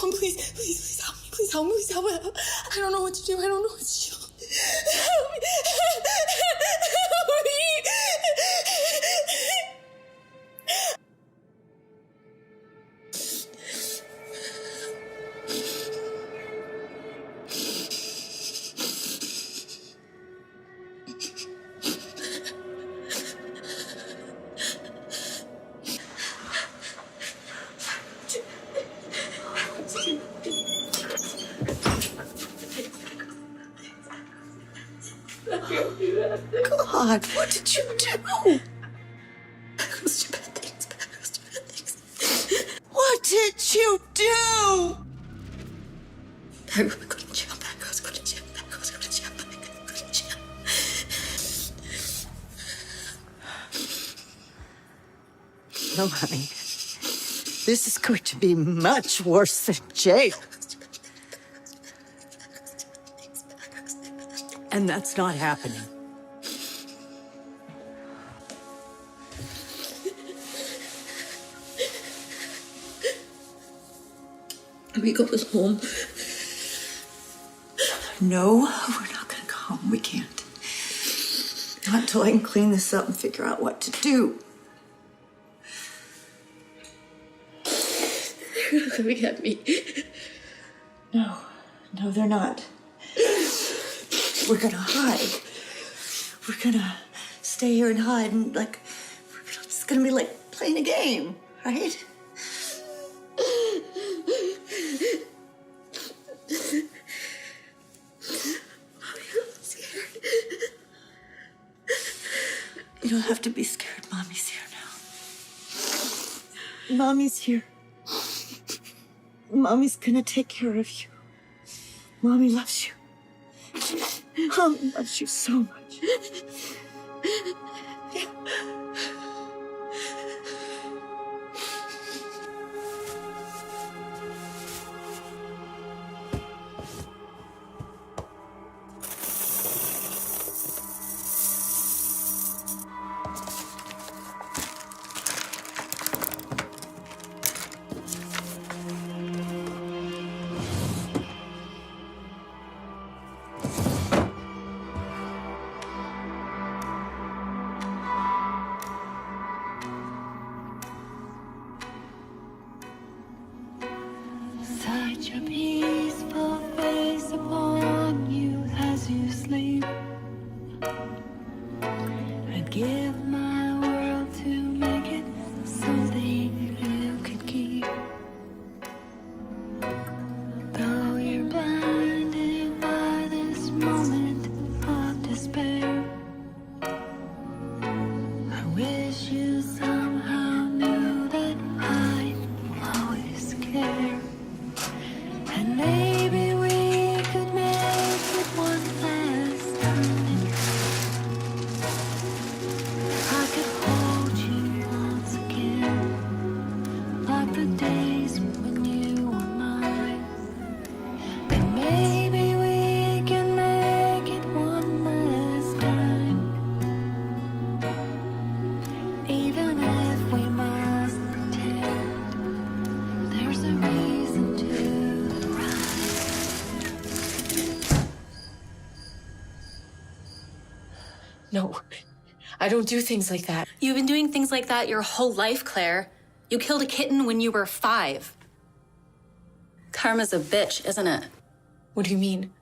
Mom, please help me. Please help me. Please help me. I don't know what to do. I don't know what to do. Help me. Help me. God, what did you do? What did you do? I was going to jail. I was going to jail. I was going to jail. I was going to jail. No, honey. This is going to be much worse than jail. And that's not happening. We go home. No, we're not gonna go home. We can't. Not until I can clean this up and figure out what to do. They're not gonna get me. No, they're not. We're gonna hide. We're gonna stay here and hide and it's gonna be like playing a game, right? You don't have to be scared. Mommy's here now. Mommy's here. Mommy's gonna take care of you. Mommy loves you. Mommy loves you so much. Yeah. Such a peaceful face upon you as you sleep. I'd give my world to make it something you could keep. Though you're blinded by this moment of despair, I wish you somehow knew that I always care. And maybe we could make it one last time. I could hold you once again, like the days when you were mine. And maybe we can make it one last time. Even if we must pretend there's a reason to run. No, I don't do things like that. You've been doing things like that your whole life, Claire. You killed a kitten when you were 5. Karma's a bitch, isn't it? What do you mean?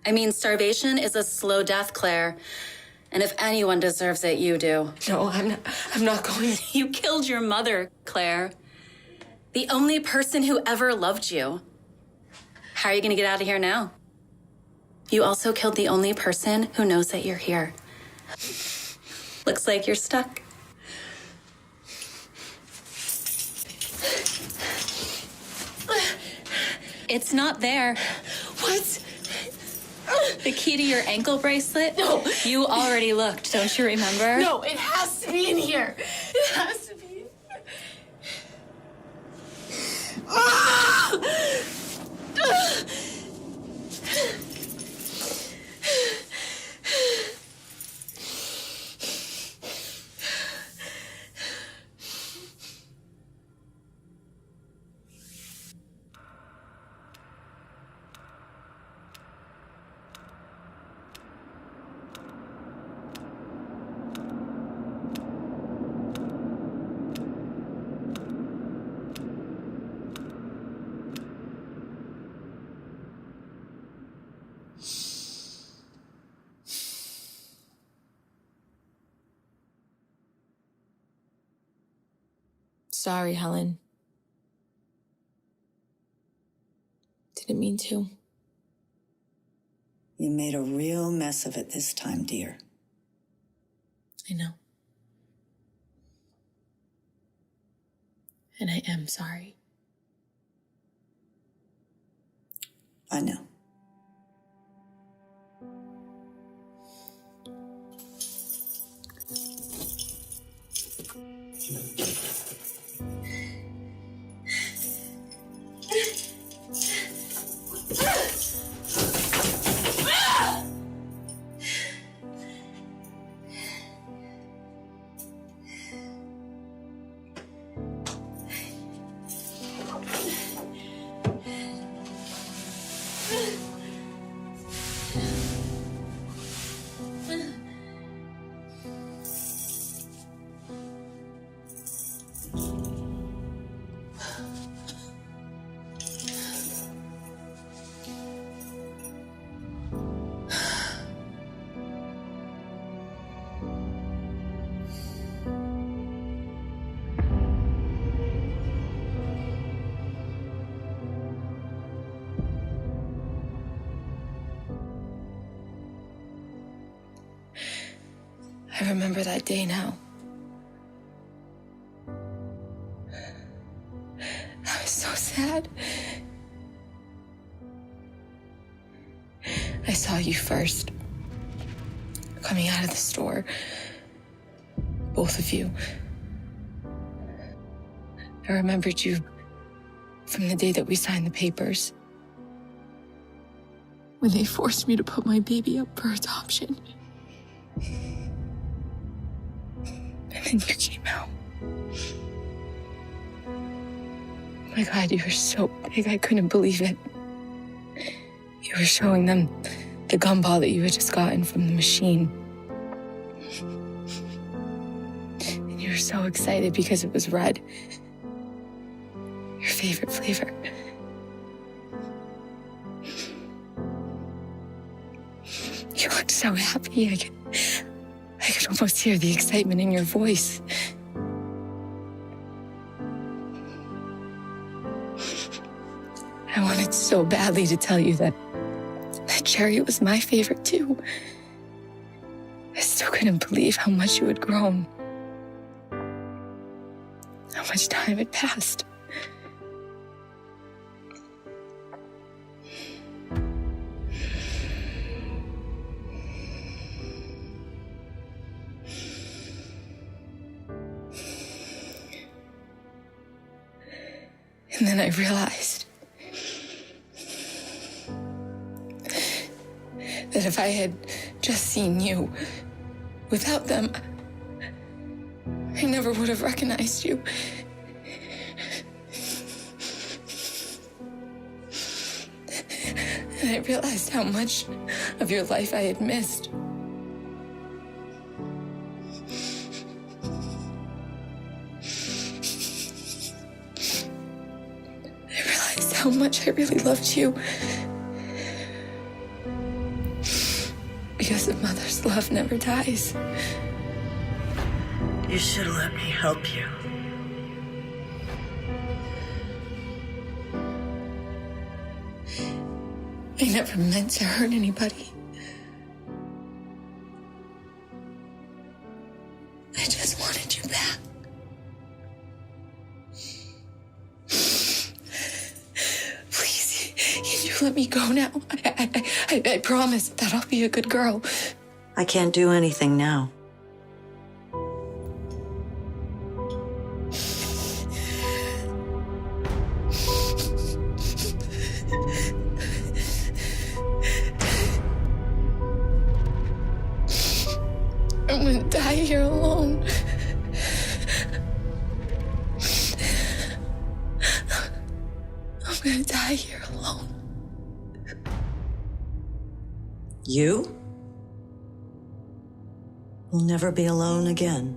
I mean, starvation is a slow death, Claire. And if anyone deserves it, you do. No, I'm not going. You killed your mother, Claire. The only person who ever loved you. How are you going to get out of here now? You also killed the only person who knows that you're here. Looks like you're stuck. It's not there. What? The key to your ankle bracelet? No. You already looked, don't you remember? No, it has to be in here. It has to be. Sorry, Helen. Didn't mean to. You made a real mess of it this time, dear. I know. And I am sorry. I know. I remember that day now. I was so sad. I saw you first, coming out of the store. Both of you. I remembered you from the day that we signed the papers. When they forced me to put my baby up for adoption. And then you came out. Oh my God, you were so big, I couldn't believe it. You were showing them the gumball that you had just gotten from the machine. And you were so excited because it was red. Your favorite flavor. so happy. I could almost hear the excitement in your voice. I wanted so badly to tell you that Cherry was my favorite too. I still couldn't believe how much you had grown. How much time had passed. And then I realized that if I had just seen you without them, I never would have recognized you. And I realized how much of your life I had missed. I realized how much I really loved you. Because a mother's love never dies. You should have let me help you. I never meant to hurt anybody. I just wanted you back. Please, can you let me go now? I promise that I'll be a good girl. I can't do anything now. I'm gonna die here alone. I'm gonna die here alone. You will never be alone again.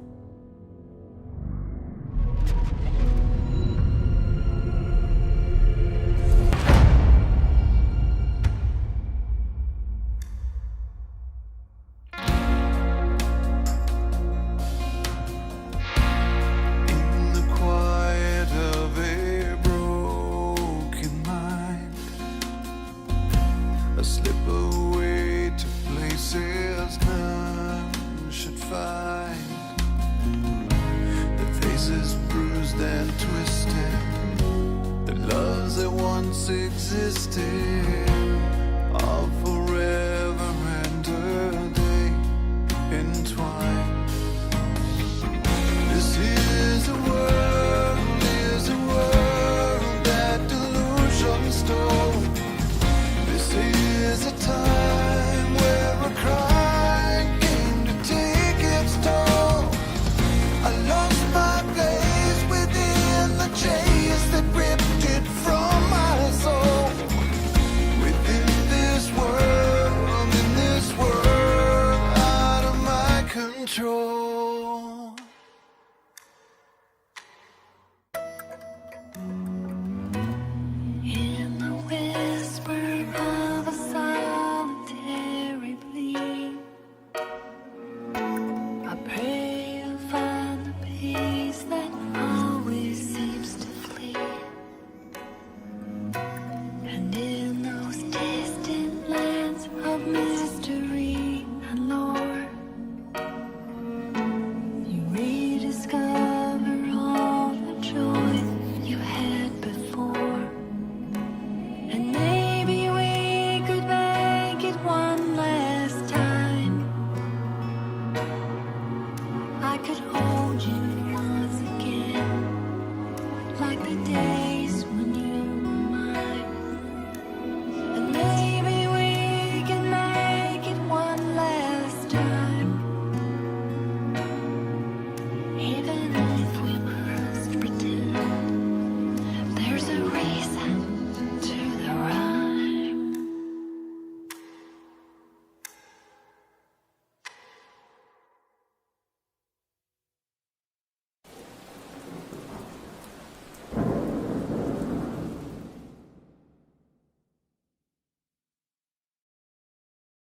In the quiet of a broken mind, I slip away to places none should find. The faces bruised and twisted, the loves that once existed, are forever and a day entwined. This is a world that delusion stole. This is a time